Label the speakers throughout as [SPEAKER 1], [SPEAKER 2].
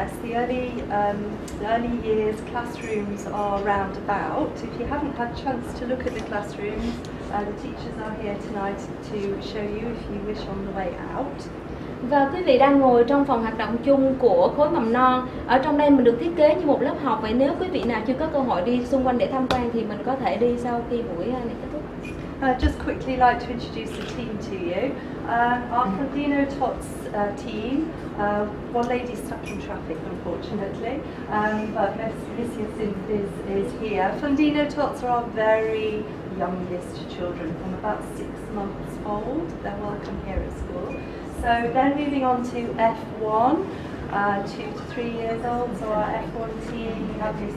[SPEAKER 1] yes, the early years classrooms are round about. If you haven't had a chance to look at the classrooms, the teachers are here tonight to show you if you wish on the way out.
[SPEAKER 2] Và quý vị đang ngồi trong phòng hoạt động chung của khối mầm non. Ở trong đây mình được thiết kế như một lớp học. Vậy nếu quý vị nào chưa có cơ hội đi xung quanh để tham quan thì mình có thể đi sau khi buổi này kết thúc.
[SPEAKER 1] Just quickly like to introduce the team to you. Our Fundino Tots team, one lady stuck in traffic unfortunately, but Miss is here. Fundino Tots are our very youngest children from about 6 months old. They're welcome here at school. So then moving on to F1, 2 to 3 years old, so our F1 team, we have Miss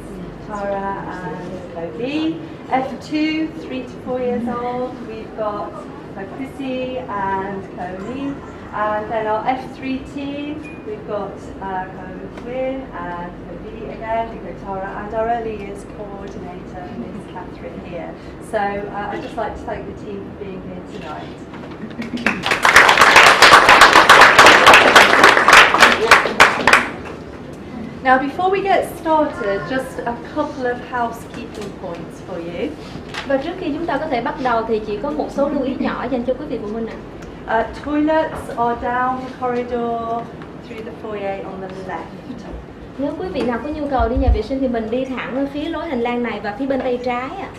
[SPEAKER 1] Tara and Kobe. F2, 3 to 4 years old, we've got Chrissy and Coley. And then our F3 team, we've got Quinn and Kobe again, we've got Tara, and our early years coordinator, Miss Catherine here. So I'd just like to thank the team for being here tonight. Now before we get started, just a couple of housekeeping points for you.
[SPEAKER 2] Và trước khi chúng ta có thể bắt đầu thì chỉ có một số lưu ý nhỏ dành cho quý vị phụ huynh ạ.
[SPEAKER 1] Toilets are down the corridor through the foyer on the left.
[SPEAKER 2] Nếu quý vị nào có nhu cầu đi nhà vệ sinh thì mình đi thẳng ở phía lối hành lang này và phía bên tay trái ạ.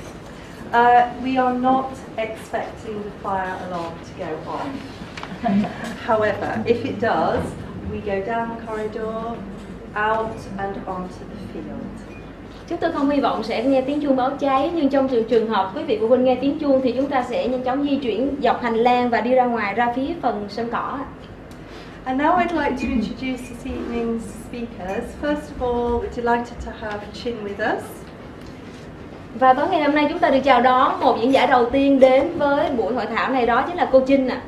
[SPEAKER 1] We are not expecting the fire alarm to go off. However, if it does, we go down the corridor, out and onto the field.
[SPEAKER 2] Chúng tôi không hy vọng sẽ nghe tiếng chuông báo cháy, nhưng trong trường hợp quý vị phụ huynh nghe tiếng chuông thì chúng ta sẽ nhanh chóng di chuyển dọc hành lang và đi ra ngoài ra phía phần sân cỏ.
[SPEAKER 1] And now I'd like to introduce this evening's speakers. First of all, we're delighted to have Chin with us.
[SPEAKER 2] Và tối ngày hôm nay chúng ta được chào đón một diễn giả đầu tiên đến với buổi hội thảo này, đó chính là cô Chin ạ.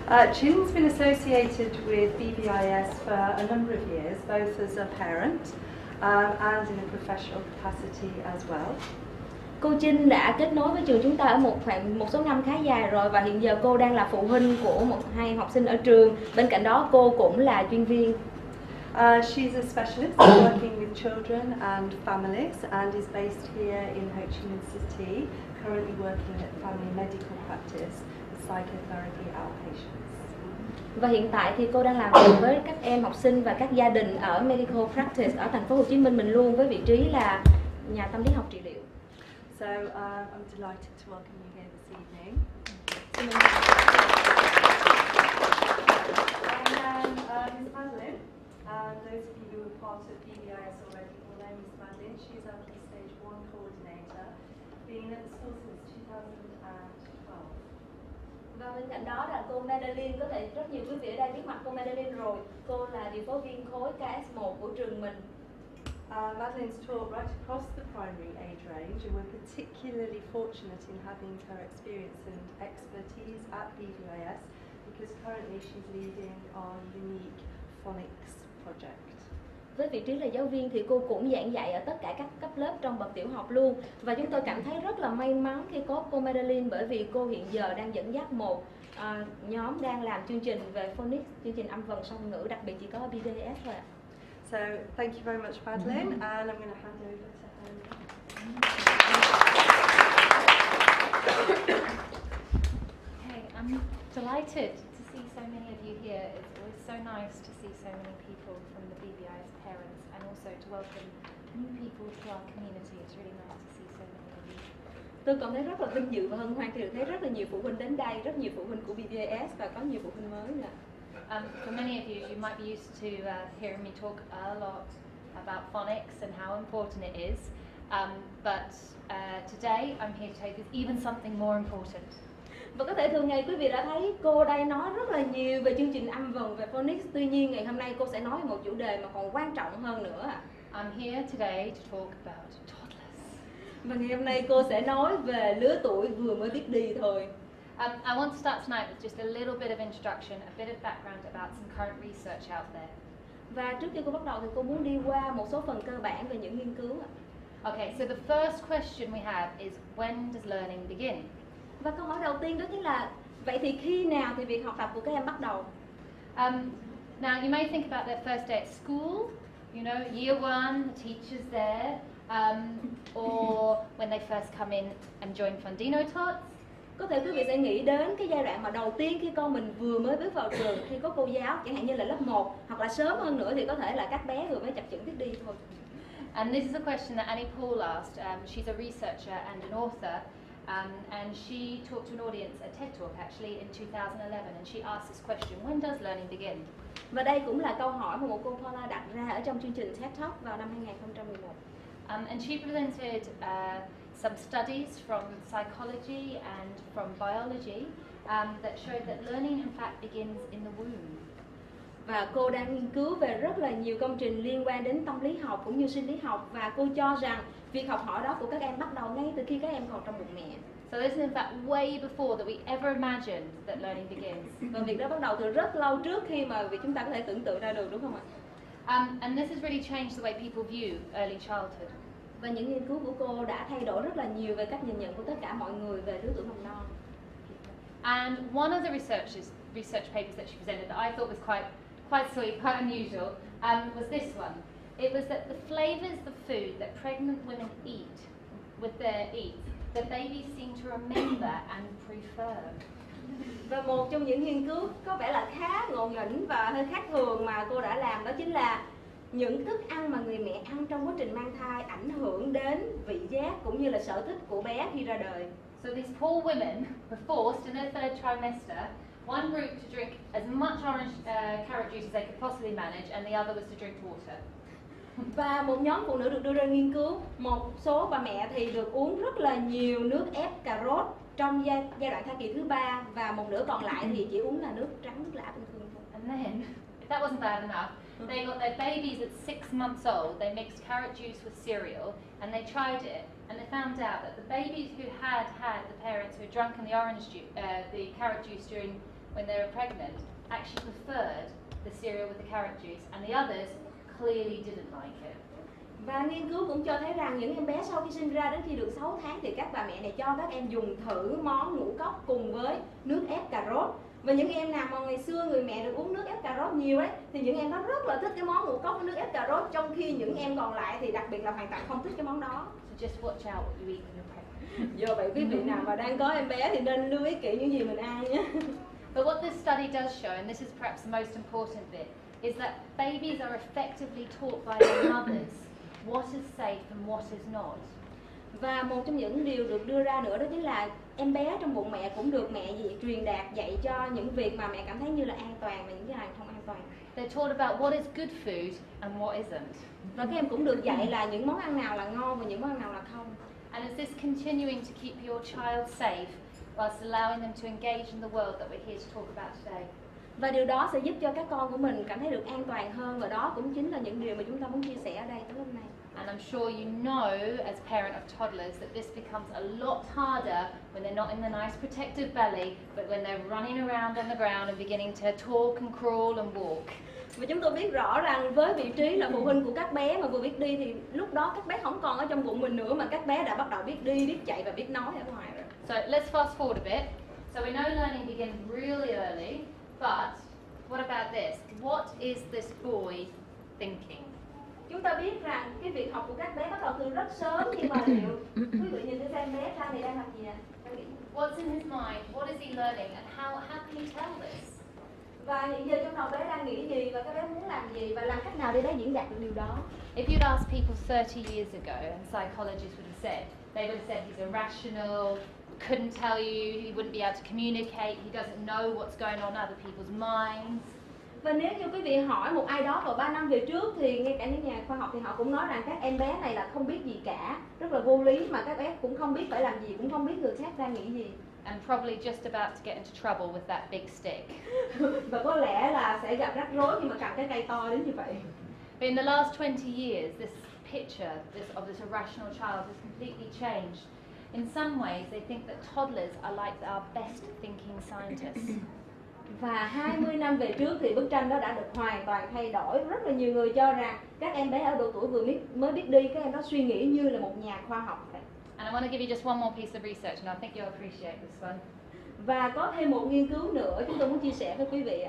[SPEAKER 1] Chin's been associated with Bvis for a number of years, both as a parent and in a professional capacity as well.
[SPEAKER 2] Cô Chin đã kết nối với trường chúng ta ở một số năm khá dài rồi, và hiện giờ cô đang là phụ huynh của hai học sinh ở trường. Bên cạnh đó cô cũng là chuyên viên.
[SPEAKER 1] She's a specialist working with children and families and is based here in Ho Chi Minh City, currently working at Family Medical Practice with psychotherapy outpatients.
[SPEAKER 2] Và hiện tại thì cô đang làm việc với các em học sinh và các gia đình ở Medical Practice ở thành phố Hồ Chí Minh mình luôn, với vị trí là nhà tâm lý học trị liệu.
[SPEAKER 1] So I'm delighted to welcome you here this evening. And then Ms. Madeline, those of you who are part of Bvis already will know Ms. Madeline. She's our Key Stage 1 coordinator, been at the school since 2012.
[SPEAKER 2] Và bên cạnh đó là cô Madeline, có thể rất nhiều quý vị ở đây biết mặt cô Madeline rồi. Cô là điều phối viên khối KS1 của trường mình.
[SPEAKER 1] Madeline's taught right across the primary age range, and we're particularly fortunate in having her experience and expertise at Bvis because currently she's leading our unique phonics project.
[SPEAKER 2] Với vị trí là giáo viên thì cô cũng giảng dạy ở tất cả các cấp lớp trong bậc tiểu học luôn. Và chúng tôi cảm thấy rất là may mắn khi có cô Madeline, bởi vì cô hiện giờ đang dẫn dắt một nhóm đang làm chương trình về phonics, chương trình âm vần song ngữ, đặc biệt chỉ có ở Bvis thôi ạ.
[SPEAKER 1] So thank you very much, Madeline, and I'm going to hand over to her.
[SPEAKER 3] Okay, I'm delighted to see so many of you here. It's always so nice to see so many people from the Bvis parents, and also to welcome new people to our community. It's really nice to see so many of you.
[SPEAKER 2] Tôi cảm thấy rất là vinh dự và hân hoan khi được thấy rất là nhiều phụ huynh đến đây, rất nhiều phụ huynh của Bvis và có nhiều phụ huynh mới nữa.
[SPEAKER 3] For many of you, you might be used to hearing me talk a lot about phonics and how important it is. But today I'm here to tell you there's even something more important.
[SPEAKER 2] Và có thể thường ngày quý vị đã thấy cô đây nói rất là nhiều về chương trình âm vần về phonics. Tuy nhiên ngày hôm nay cô sẽ nói một chủ đề mà còn quan trọng hơn nữa.
[SPEAKER 3] I'm here today to talk about toddlers.
[SPEAKER 2] Và ngày hôm nay cô sẽ nói về lứa tuổi vừa mới biết đi thôi.
[SPEAKER 3] I want to start tonight with just a little bit of introduction, a bit of background about some current research out there.
[SPEAKER 2] Và trước khi cô bắt đầu thì cô muốn đi qua một số phần cơ bản về những nghiên cứu.
[SPEAKER 3] Okay, so the first question we have is when does learning begin?
[SPEAKER 2] Và câu hỏi đầu tiên đó chính là vậy thì khi nào thì việc học tập của các em bắt đầu?
[SPEAKER 3] Now you may think about their first day at school, You know, year one, the teacher's there, or when they first come in and join Fundino Tots.
[SPEAKER 2] Có thể quý vị sẽ nghĩ đến cái giai đoạn mà đầu tiên khi con mình vừa mới bước vào trường, khi có cô giáo chẳng hạn như là lớp 1, hoặc là sớm hơn nữa thì có thể là các bé vừa mới chập chững biết đi thôi.
[SPEAKER 3] And this is a question that Annie Paul asked. She's a researcher and an author, and she talked to an audience at TED Talk actually in 2011, and she asked this question: when does learning begin?
[SPEAKER 2] Và đây cũng là câu hỏi mà một cô Paula đặt ra ở trong chương trình TED Talk vào năm 2011.
[SPEAKER 3] And she presented some studies from psychology and from biology that showed that learning in fact begins in the womb.
[SPEAKER 2] Và cô đang nghiên cứu về rất là nhiều công trình liên quan đến tâm lý học cũng như sinh lý học, và cô cho rằng việc học hỏi đó của các em bắt đầu ngay từ khi các em còn trong bụng mẹ.
[SPEAKER 3] So this is in fact way before that we ever imagined that learning begins.
[SPEAKER 2] Và việc đó bắt đầu từ rất lâu trước khi mà việc chúng ta có thể tưởng tượng ra được, đúng không ạ?
[SPEAKER 3] And this has really changed the way people view early childhood.
[SPEAKER 2] Và những nghiên cứu của cô đã thay đổi rất là nhiều về cách nhìn nhận của tất cả mọi người về lứa tuổi mầm non.
[SPEAKER 3] And one of the research papers that she presented that I thought was quite sweet, quite unusual, was this one. It was that the flavors of food that pregnant women eat with their eats, the babies seem to remember and prefer.
[SPEAKER 2] Và một trong những nghiên cứu có vẻ là khá ngộ nghĩnh và hơi khác thường mà cô đã làm, đó chính là những thức ăn mà người mẹ ăn trong quá trình mang thai ảnh hưởng đến vị giác cũng như là sở thích của bé khi ra đời.
[SPEAKER 3] So these poor women were forced in their third trimester, one group to drink as much orange carrot juice as they could possibly manage, and the other was to drink water.
[SPEAKER 2] Và một nhóm phụ nữ được đưa ra nghiên cứu, một số bà mẹ thì được uống rất là nhiều nước ép cà rốt trong giai đoạn thai kỳ thứ 3, và một nửa còn lại thì chỉ uống là nước trắng, nước lã bình thường thôi.
[SPEAKER 3] And then, if that wasn't bad enough, they got their babies at 6 months old, they mixed carrot juice with cereal, and they tried it, and they found out that the babies who had the parents who had drunken the orange juice, the carrot juice when they were pregnant, actually preferred the cereal with the carrot juice, and the others clearly didn't like it.
[SPEAKER 2] Và nghiên cứu cũng cho thấy rằng những em bé sau khi sinh ra đến khi được 6 tháng thì các bà mẹ này cho các em dùng thử món ngũ cốc cùng với nước ép cà rốt. Và những em nào mà ngày xưa người mẹ được uống nước ép cà rốt nhiều ấy, thì những em đó rất là thích cái món ngũ cốc với nước ép cà rốt, trong khi những em còn lại thì đặc biệt là hoàn toàn không thích cái món đó.
[SPEAKER 3] So just watch out what you eat when you're pregnant.
[SPEAKER 2] Do vậy quý vị nào mà đang có em bé thì nên lưu ý kỹ những gì mình ăn nhé.
[SPEAKER 3] But what this study does show, and this is perhaps the most important bit, is that babies are effectively taught by their mothers what is safe and what is not.
[SPEAKER 2] Và một trong những điều được đưa ra nữa đó chính là em bé trong bụng mẹ cũng được mẹ truyền đạt dạy cho những việc mà mẹ cảm thấy như là an toàn và những cái này không an toàn.
[SPEAKER 3] They're taught about what is good food and what isn't.
[SPEAKER 2] Và các em cũng được dạy là những món ăn nào là ngon và những món ăn nào là không.
[SPEAKER 3] And is this continuing to keep your child safe whilst allowing them to engage in the world that we're here to talk about today?
[SPEAKER 2] Và điều đó sẽ giúp cho các con của mình cảm thấy được an toàn hơn, và đó cũng chính là những điều mà chúng ta muốn chia sẻ ở đây tối hôm nay.
[SPEAKER 3] And I'm sure you know, as parent of toddlers, that this becomes a lot harder when they're not in the nice protective belly, but when they're running around on the ground and beginning to talk and crawl and walk.
[SPEAKER 2] Và chúng tôi biết rõ rằng với vị trí là phụ huynh của các bé mà vừa biết đi thì lúc đó các bé không còn ở trong bụng mình nữa, mà các bé đã bắt đầu biết đi, biết chạy và biết nói ở ngoài rồi.
[SPEAKER 3] So let's fast forward a bit. So we know learning begins really early, but what about this? What is this boy thinking?
[SPEAKER 2] Chúng ta biết rằng cái việc học của các bé bắt đầu từ rất sớm, nhưng mà liệu quý vị nhìn thấy xem bé Trang này đang làm gì ạ?
[SPEAKER 3] What's in his mind? What is he learning? And how can he tell this?
[SPEAKER 2] Và hiện giờ trong đầu bé đang nghĩ gì và các bé muốn làm gì và làm cách nào để bé diễn đạt được điều đó?
[SPEAKER 3] If you'd asked people 30 years ago, and psychologists would have said, they would have said he's irrational, couldn't tell you, he wouldn't be able to communicate, he doesn't know what's going on in other people's minds.
[SPEAKER 2] Và nếu như quý vị hỏi một ai đó vào 3 năm về trước thì ngay cả những nhà khoa học thì họ cũng nói rằng các em bé này là không biết gì cả, rất là vô lý, mà các bé cũng không biết phải làm gì, cũng không biết người khác đang nghĩ gì.
[SPEAKER 3] And probably just about to get into trouble with that big stick.
[SPEAKER 2] Và có lẽ là sẽ gặp rắc rối khi mà cầm cái cây to đến như vậy.
[SPEAKER 3] But in the last 20 years, this picture of this irrational child has completely changed. In some ways, they think that toddlers are like our best thinking scientists.
[SPEAKER 2] Và 20 năm về trước thì bức tranh đó đã được hoàn toàn thay đổi. Rất là nhiều người cho rằng các em bé ở độ tuổi mới biết đi, các em đó suy nghĩ như là một nhà khoa học vậy.
[SPEAKER 3] And I want to give you just one more piece of research, and I think you'll appreciate this one.
[SPEAKER 2] Và có thêm một nghiên cứu nữa chúng tôi muốn chia sẻ với quý vị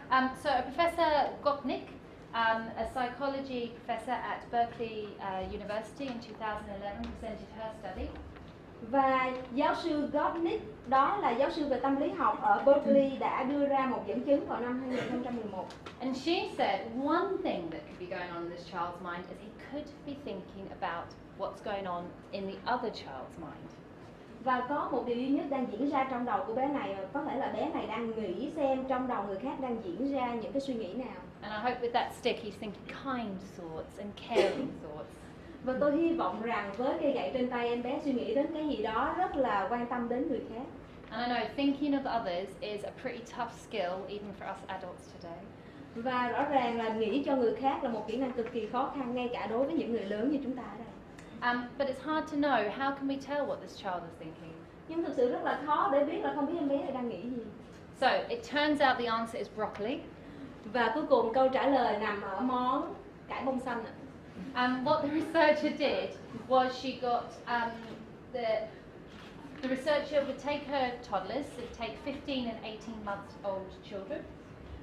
[SPEAKER 2] ạ.
[SPEAKER 3] So a Professor Gopnik A psychology professor at Berkeley University in 2011 presented her study.
[SPEAKER 2] Và giáo sư Gottnick, đó là giáo sư về tâm lý học ở Berkeley, đã đưa ra một dẫn chứng vào năm 2011.
[SPEAKER 3] And she said one thing that could be going on in this child's mind is he could be thinking about what's going on in the other child's mind.
[SPEAKER 2] Và có một điều duy nhất đang diễn ra trong đầu của bé này, có thể là bé này đang nghĩ xem trong đầu người khác đang diễn ra những cái suy nghĩ nào.
[SPEAKER 3] And I hope with that stick he's thinking kind thoughts and caring thoughts.
[SPEAKER 2] Và tôi hy vọng rằng với cây gậy trên tay em bé suy nghĩ đến cái gì đó rất là quan tâm đến người khác.
[SPEAKER 3] And I know thinking of others is a pretty tough skill even for us adults today.
[SPEAKER 2] Và rõ ràng là nghĩ cho người khác là một kỹ năng cực kỳ khó khăn ngay cả đối với những người lớn như chúng ta ở đây.
[SPEAKER 3] But it's hard to know, how can we tell what this child is thinking?
[SPEAKER 2] Nhưng thực sự rất là khó để biết là không biết em bé này đang nghĩ gì.
[SPEAKER 3] So it turns out the answer is broccoli.
[SPEAKER 2] Và cuối cùng câu trả lời nằm ở món cải bông xanh ạ.
[SPEAKER 3] What the researcher did was she got the researcher would take her toddlers, so take 15 and 18 months old children.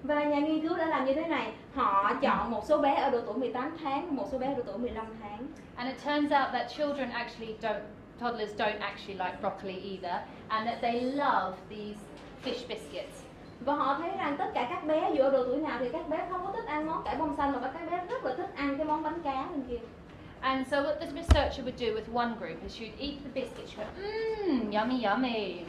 [SPEAKER 2] Và nhà nghiên cứu đã làm như thế này, họ chọn một số bé ở độ tuổi 18 tháng, một số bé ở độ tuổi 15 tháng.
[SPEAKER 3] And it turns out that toddlers don't actually like broccoli either, and that they love these fish biscuits.
[SPEAKER 2] Và họ thấy rằng tất cả các bé dù ở độ tuổi nào thì các bé không có thích ăn món cải bông xanh, mà các bé rất là thích ăn cái món bánh cá bên kia.
[SPEAKER 3] And so what the researcher would do with one group is she'd eat the biscuit, she'd go, yummy, yummy.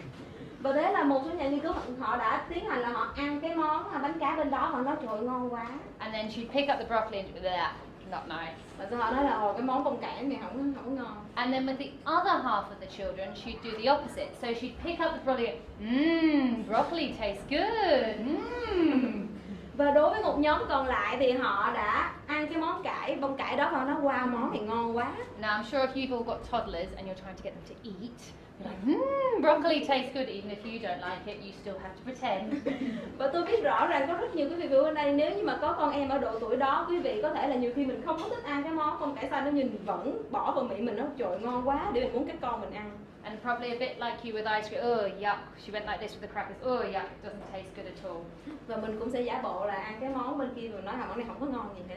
[SPEAKER 2] Và thế là một số nhà nghiên cứu họ đã tiến hành là họ ăn cái món bánh cá bên đó, họ nói trời ơi, ngon quá.
[SPEAKER 3] And then she'd pick up the broccoli and she'd be like, not nice.
[SPEAKER 2] Và sau họ nói là cái món bông cải này không ngon.
[SPEAKER 3] And then with the other half of the children, she'd do the opposite. So she'd pick up the broccoli, broccoli tastes good.
[SPEAKER 2] Và đối với một nhóm còn lại thì họ đã ăn cái món bông cải đó và họ nói wow, món này ngon quá.
[SPEAKER 3] Now I'm sure if you've all got toddlers and you're trying to get them to eat, you're like, broccoli tastes good, even if you don't like it, you still have to pretend.
[SPEAKER 2] Và tôi biết rõ rằng có rất nhiều quý vị phụ huynh đây, nếu như mà có con em ở độ tuổi đó, quý vị có thể là nhiều khi mình không có thích ăn cái món bông cải xanh, nó nhìn vẫn bỏ vào miệng mình, nó trời ngon quá để mình muốn cái con mình ăn.
[SPEAKER 3] And probably a bit like you with ice cream. Oh yuck, she went like this with the crackers. Oh yuck, doesn't taste good at all.
[SPEAKER 2] Và mình cũng sẽ giả bộ là ăn cái món bên kia và nói là món này không có ngon gì hết.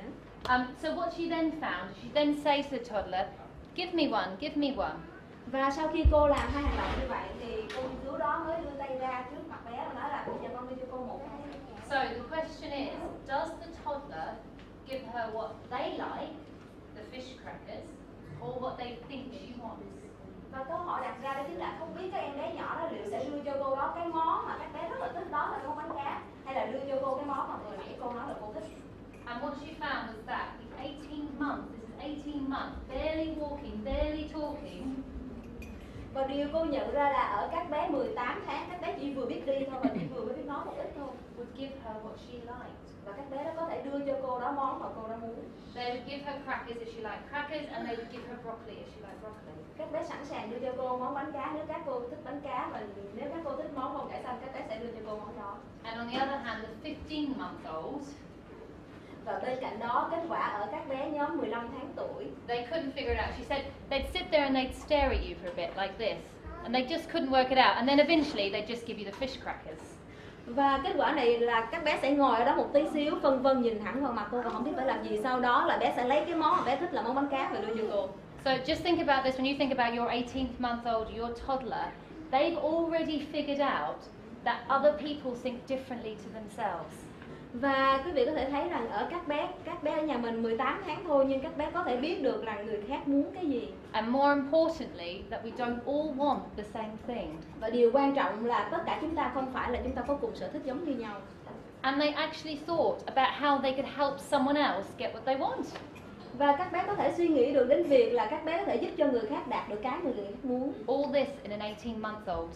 [SPEAKER 3] So what she then found, she then says to the toddler, give me one, give me one.
[SPEAKER 2] Và sau khi cô làm hai hành động như vậy thì cô nghiên cứu đó mới đưa tay ra trước mặt bé và nói là bây giờ con đưa cho cô một cái.
[SPEAKER 3] So the question is, does the toddler give her what they like, the fish crackers, or what they think she wants?
[SPEAKER 2] Và câu hỏi đặt ra đó chính là không biết các em bé nhỏ đó liệu sẽ đưa cho cô đó cái món mà các bé rất là thích, đó là món bánh cá, hay là đưa cho cô cái món mà vừa nãy cô nói là cô thích.
[SPEAKER 3] And what she found was that the 18 months, this is 18 months, barely walking, barely talking.
[SPEAKER 2] Và điều cô nhận ra là ở các bé 18 tháng, các bé chỉ vừa biết đi thôi và chỉ vừa mới biết nói một ít thôi.
[SPEAKER 3] Would give her what she liked.
[SPEAKER 2] Và các bé đó có thể đưa cho cô đó món mà cô đó muốn.
[SPEAKER 3] They would give her crackers if she liked crackers, and they would give her broccoli if she liked broccoli.
[SPEAKER 2] Các bé sẵn sàng đưa cho cô món bánh cá nếu các cô thích bánh cá, và nếu các cô thích món bông cải xanh, các bé sẽ đưa cho cô món đó.
[SPEAKER 3] And on the other hand, the 15-month-olds,
[SPEAKER 2] và bên cạnh đó, kết quả ở các bé nhóm 15 tháng tuổi,
[SPEAKER 3] they couldn't figure it out. She said they'd sit there and they'd stare at you for a bit like this, and they just couldn't work it out. And then eventually they'd just give you the fish crackers.
[SPEAKER 2] Và kết quả này là các bé sẽ ngồi ở đó một tí xíu, phân vân nhìn thẳng vào mặt cô và không biết phải làm gì. Sau đó là bé sẽ lấy cái món mà bé thích là món bánh cá và đưa cho cô.
[SPEAKER 3] So just think about this, when you think about your 18-month-old, your toddler, they've already figured out that other people think differently to themselves.
[SPEAKER 2] Và quý vị có thể thấy rằng ở các bé ở nhà mình 18 tháng thôi, nhưng các bé có thể biết được là người khác muốn cái gì.
[SPEAKER 3] And more importantly, that we don't all want the same thing.
[SPEAKER 2] Và điều quan trọng là tất cả chúng ta không phải là chúng ta có cùng sở thích giống như nhau.
[SPEAKER 3] And they actually thought about how they could help someone else get what they want.
[SPEAKER 2] Và các bé có thể suy nghĩ được đến việc là các bé có thể giúp cho người khác đạt được cái người khác muốn.
[SPEAKER 3] All this in an 18-month-old.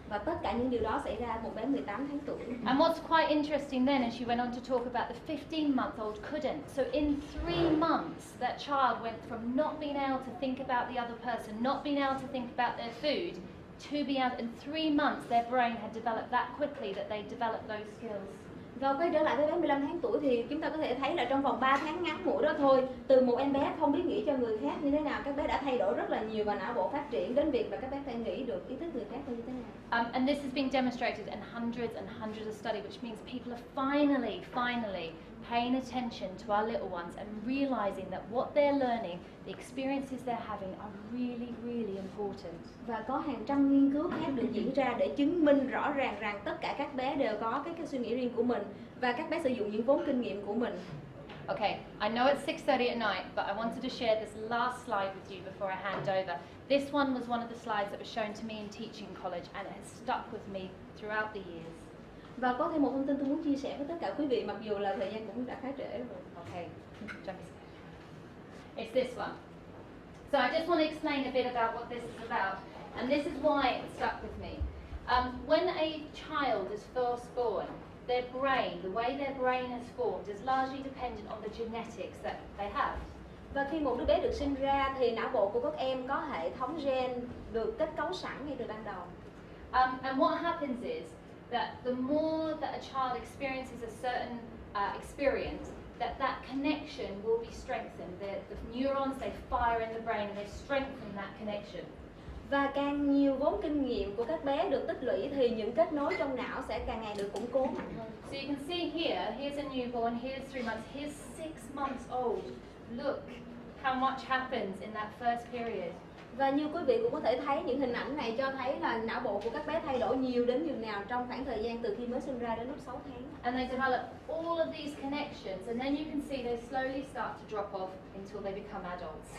[SPEAKER 2] Và tất cả những điều đó xảy ra một bé 18 tháng tuổi.
[SPEAKER 3] And what's quite interesting then, as she went on to talk about the 15-month-old couldn't. So in 3 months, that child went from not being able to think about the other person, not being able to think about their food, to being able, in 3 months, their brain had developed that quickly that they developed those skills.
[SPEAKER 2] Và quay trở lại với bé 15 tháng tuổi thì chúng ta có thể thấy là trong vòng 3 tháng ngắn ngủi đó thôi, từ một em bé không biết nghĩ cho người khác như thế nào, các bé đã thay đổi rất là nhiều và não bộ phát triển đến việc là các bé phải nghĩ được ý thức người khác như thế nào.
[SPEAKER 3] And this has been demonstrated in hundreds and hundreds of studies, which means people are finally paying attention to our little ones and realizing that what they're learning, the experiences they're having are really, really important.
[SPEAKER 2] Và có hàng trăm nghiên cứu khác được diễn ra để chứng minh rõ ràng rằng tất cả các bé đều có cái suy nghĩ riêng của mình và các bé sử dụng những vốn kinh nghiệm của mình.
[SPEAKER 3] Okay, I know it's 6:30 at night, but I wanted to share this last slide with you before I hand over. This one was one of the slides that was shown to me in teaching college, and it has stuck with me throughout the years.
[SPEAKER 2] Và có thêm một thông tin tôi muốn chia sẻ với tất cả quý vị, mặc dù là thời gian cũng đã khá trễ rồi.
[SPEAKER 3] Okay, it's this one. So I just want to explain a bit about what this is about, and this is why it stuck with me. When a child is first born, their brain, the way their brain is formed, is largely dependent on the genetics that they have.
[SPEAKER 2] Và khi một đứa bé được sinh ra thì não bộ của các em có hệ thống gen được kết cấu sẵn ngay từ ban đầu.
[SPEAKER 3] And what happens is that the more that a child experiences a certain experience, that connection will be strengthened. The neurons, they fire in the brain and they strengthen that connection.
[SPEAKER 2] Và càng nhiều vốn kinh nghiệm của các bé được tích lũy thì những kết nối trong não sẽ càng ngày được củng cố mạnh hơn.
[SPEAKER 3] So you can see here, here's a newborn, here's 3 months, here's 6 months old. Look how much happens in that first period.
[SPEAKER 2] Và như quý vị cũng có thể thấy những hình ảnh này cho thấy là não bộ của các bé thay đổi nhiều đến nhường nào trong khoảng thời gian từ khi mới sinh ra đến lúc 6 tháng.
[SPEAKER 3] And they develop all of these connections, and then you can see they slowly start to drop off until they become adults.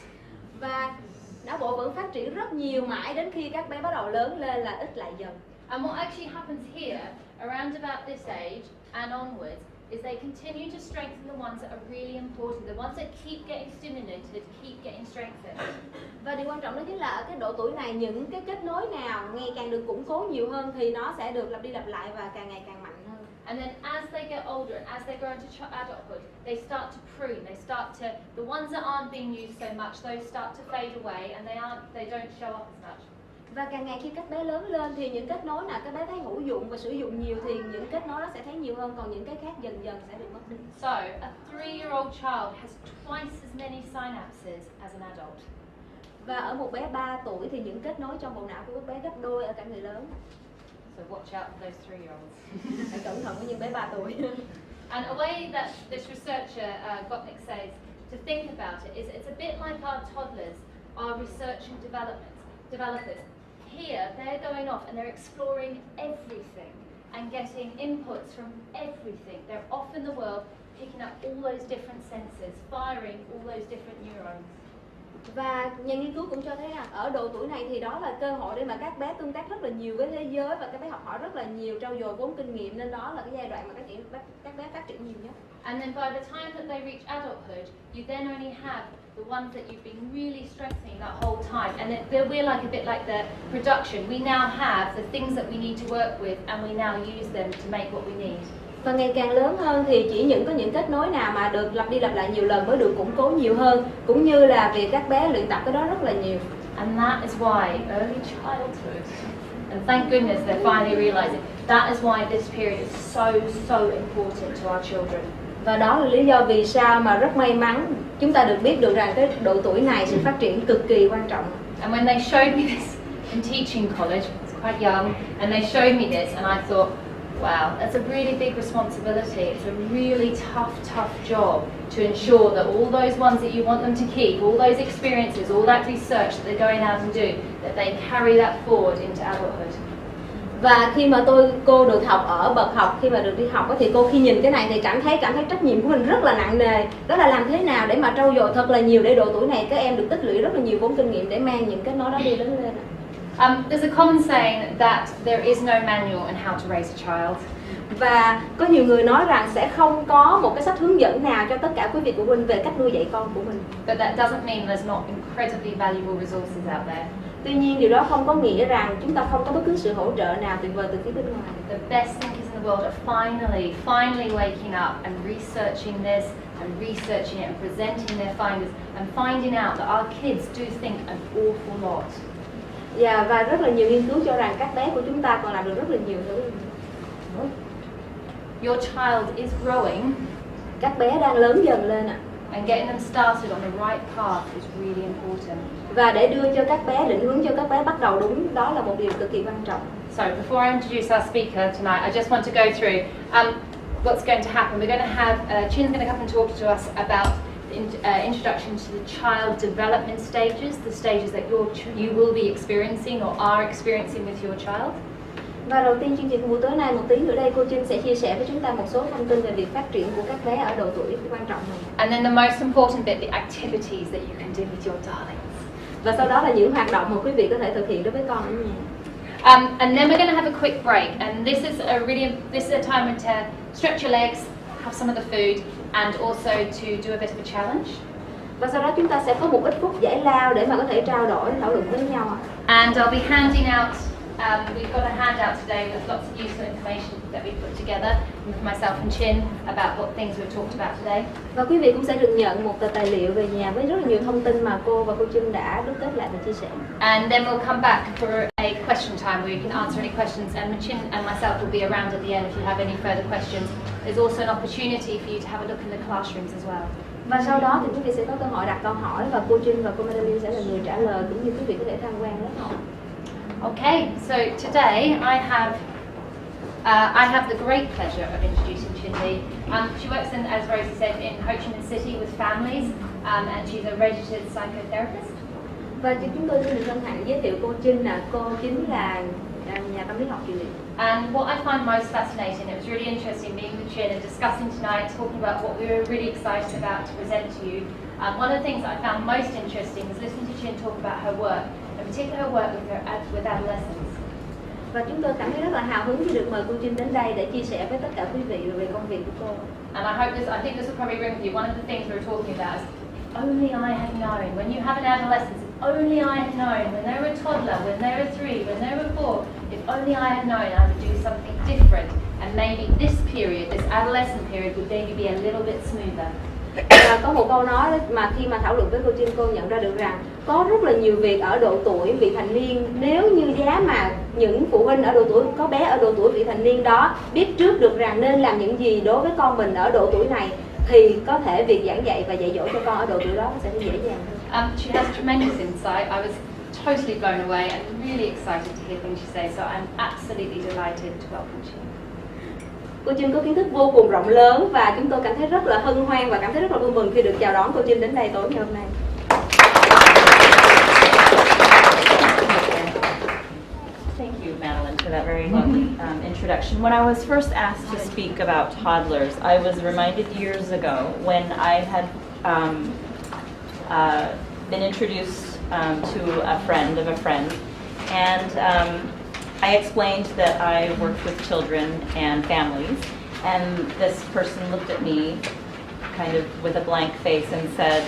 [SPEAKER 2] Và não bộ vẫn phát triển rất nhiều mãi đến khi các bé bắt đầu lớn lên là ít lại dần.
[SPEAKER 3] And what actually happens here, around about this age and onwards, is they continue to strengthen the ones that are really important, the ones that keep getting stimulated, keep getting strengthened.
[SPEAKER 2] Và điều quan trọng đó chính là ở cái độ tuổi này những cái kết nối nào ngày càng được củng cố nhiều hơn thì nó sẽ được lặp đi lặp lại và càng ngày càng mạnh hơn.
[SPEAKER 3] And then as they get older and as they grow into adulthood, they start to prune. They start to, the ones that aren't being used so much, those start to fade away and they don't show up as much.
[SPEAKER 2] Và càng ngày khi các bé lớn lên thì những kết nối nào các bé thấy hữu dụng và sử dụng nhiều thì những kết nối đó sẽ thấy nhiều hơn, còn những cái khác dần dần sẽ bị mất đi.
[SPEAKER 3] So, a 3-year-old child has twice as many synapses as an adult.
[SPEAKER 2] Và ở một bé 3 tuổi thì những kết nối trong bộ não của các bé gấp đôi ở cả người lớn.
[SPEAKER 3] So watch out for those 3-year-olds.
[SPEAKER 2] Hãy cẩn thận với những bé 3 tuổi.
[SPEAKER 3] And a way that this researcher, Gottlieb, says to think about it is it's a bit like our toddlers, our research and developers. Here, they're going off and they're exploring everything and getting inputs from everything. They're off in the world, picking up all those different senses, firing all those different neurons.
[SPEAKER 2] Và nhà nghiên cứu cũng cho thấy rằng ở độ tuổi này thì đó là cơ hội để mà các bé tương tác rất là nhiều với thế giới và các bé học hỏi rất là nhiều, trau dồi vốn kinh nghiệm, nên đó là cái giai đoạn mà các bé phát triển nhiều nhất.
[SPEAKER 3] And then by the time that they reach adulthood, you then only have the ones that you've been really strengthening that whole time. And we're like a bit like the production. We now have the things that we need to work with and we now use them to make what we need.
[SPEAKER 2] Và ngày càng lớn hơn thì chỉ có những kết nối nào mà được lặp đi lặp lại nhiều lần mới được củng cố nhiều hơn, cũng như là việc các bé luyện tập cái đó rất là nhiều.
[SPEAKER 3] And that is why early childhood, and thank goodness they're finally realizing, that is why this period is so important to our children.
[SPEAKER 2] Và đó là lý do vì sao mà rất may mắn chúng ta được biết được rằng cái độ tuổi này sự phát triển cực kỳ quan trọng.
[SPEAKER 3] And when they showed me this in teaching college, I was quite young, and they showed me this and I thought, wow, that's a really big responsibility. It's a really tough job to ensure that all those ones that you want them to keep, all those experiences, all that research that they're going out and do, that they carry that forward into adulthood.
[SPEAKER 2] Và khi mà cô được học ở bậc học, khi mà được đi học thì cô khi nhìn cái này thì cảm thấy trách nhiệm của mình rất là nặng nề. Đó là làm thế nào để mà trau dồi thật là nhiều để độ tuổi này các em được tích lũy rất là nhiều vốn kinh nghiệm để mang những kết nối đó đi lớn lên.
[SPEAKER 3] There's a common saying that there is no manual on how to raise a child.
[SPEAKER 2] Và có nhiều người nói rằng sẽ không có một cái sách hướng dẫn nào cho tất cả quý vị phụ huynh về cách nuôi dạy con của mình.
[SPEAKER 3] But that doesn't mean there's not incredibly valuable resources out there.
[SPEAKER 2] Tuy nhiên điều đó không có nghĩa rằng chúng ta không có bất cứ sự hỗ trợ nào tuyệt vời từ phía bên ngoài.
[SPEAKER 3] The best thinkers in the world are finally waking up and researching this and researching it and presenting their findings and finding out that our kids do think an awful lot.
[SPEAKER 2] Và rất là nhiều nghiên cứu cho rằng các bé của chúng ta còn làm được rất là nhiều thứ.
[SPEAKER 3] Your child is growing.
[SPEAKER 2] Các bé đang lớn dần lên ạ.
[SPEAKER 3] And getting them started on the right path is really important.
[SPEAKER 2] Và để đưa cho các bé, định hướng cho các bé bắt đầu đúng, đó là một điều cực kỳ quan trọng.
[SPEAKER 3] So before I introduce our speaker tonight, I just want to go through what's going to happen. We're going to have, Chin's going to come and talk to us about the introduction to the child development stages, the stages that you will be experiencing or are experiencing with your child.
[SPEAKER 2] Và đầu tiên chương trình của buổi tối nay, một tí nữa đây cô Trinh sẽ chia sẻ với chúng ta một số thông tin về việc phát triển của các bé ở độ tuổi quan trọng này.
[SPEAKER 3] And then the most important bit, the activities that you can do with your darlings.
[SPEAKER 2] Và sau đó là những hoạt động mà quý vị có thể thực hiện đối với con ở nhà.
[SPEAKER 3] And then we're going to have a quick break, and this is a time to stretch your legs, have some of the food, and also to do a bit of a challenge.
[SPEAKER 2] Và sau đó chúng ta sẽ có một ít phút giải lao để mà có thể trao đổi, thảo luận với nhau.
[SPEAKER 3] And I'll be handing out. We've got a handout today with lots of useful information that we've put together with myself and Chin about what things we've talked about today.
[SPEAKER 2] Và quý vị cũng sẽ được nhận một tờ tài liệu về nhà với rất là nhiều thông tin mà cô và cô Trinh đã đúc kết lại và chia sẻ.
[SPEAKER 3] And then we'll come back for a question time where you can answer any questions, and Chin and myself will be around at the end if you have any further questions. There's also an opportunity for you to have a look in the classrooms as well.
[SPEAKER 2] Và sau đó thì quý vị sẽ có cơ hội đặt câu hỏi và cô Trinh và cô Madeline sẽ là người trả lời, cũng như quý vị có thể tham quan lớp học.
[SPEAKER 3] Okay, so today I have the great pleasure of introducing Chindy. She works in, as Rosie said, in Ho Chi Minh City with families, and she's a registered psychotherapist.
[SPEAKER 2] Và chúng tôi xin được hân hạnh giới thiệu cô Trinh là cô chính là nhà tâm lý học chuyên nghiệp.
[SPEAKER 3] And what I find most fascinating, it was really interesting meeting with Chin and discussing tonight, talking about what we were really excited about to present to you. One of the things that I found most interesting was listening to Chin talk about her work, in particular her work with adolescents.
[SPEAKER 2] Và chúng tôi cảm thấy rất là hào hứng khi được mời cô Trinh đến đây để chia sẻ với tất cả quý vị về công việc của cô.
[SPEAKER 3] And I think this will probably ring with you. One of the things we were talking about is, if only I had known. When you have an adolescent, if only I had known. When they were a toddler, when they were 3, when they were 4, if only I had known, I would do something different. And maybe this period, this adolescent period, would maybe be a little bit smoother.
[SPEAKER 2] Và có một câu nói mà khi mà thảo luận với cô Trinh, cô nhận ra được rằng có rất là nhiều việc ở độ tuổi vị thành niên, nếu như giá mà những phụ huynh ở độ tuổi có bé ở độ tuổi vị thành niên đó biết trước được rằng nên làm những gì đối với con mình ở độ tuổi này, thì có thể việc giảng dạy và dạy dỗ cho con ở độ tuổi đó sẽ dễ dàng hơn.
[SPEAKER 3] She has tremendous insight. I was totally blown away and really excited to hear things she says. So I'm absolutely delighted to welcome you.
[SPEAKER 2] Cô Trinh có kiến thức vô cùng rộng lớn và chúng tôi cảm thấy rất là hân hoan và cảm thấy rất là vui mừng khi được chào đón cô Trinh đến đây tối ngày hôm nay.
[SPEAKER 4] Thank you, Madeline, for that very lovely introduction. When I was first asked to speak about toddlers, I was reminded years ago when I had been introduced to a friend of a friend, and I explained that I worked with children and families, and this person looked at me kind of with a blank face and said,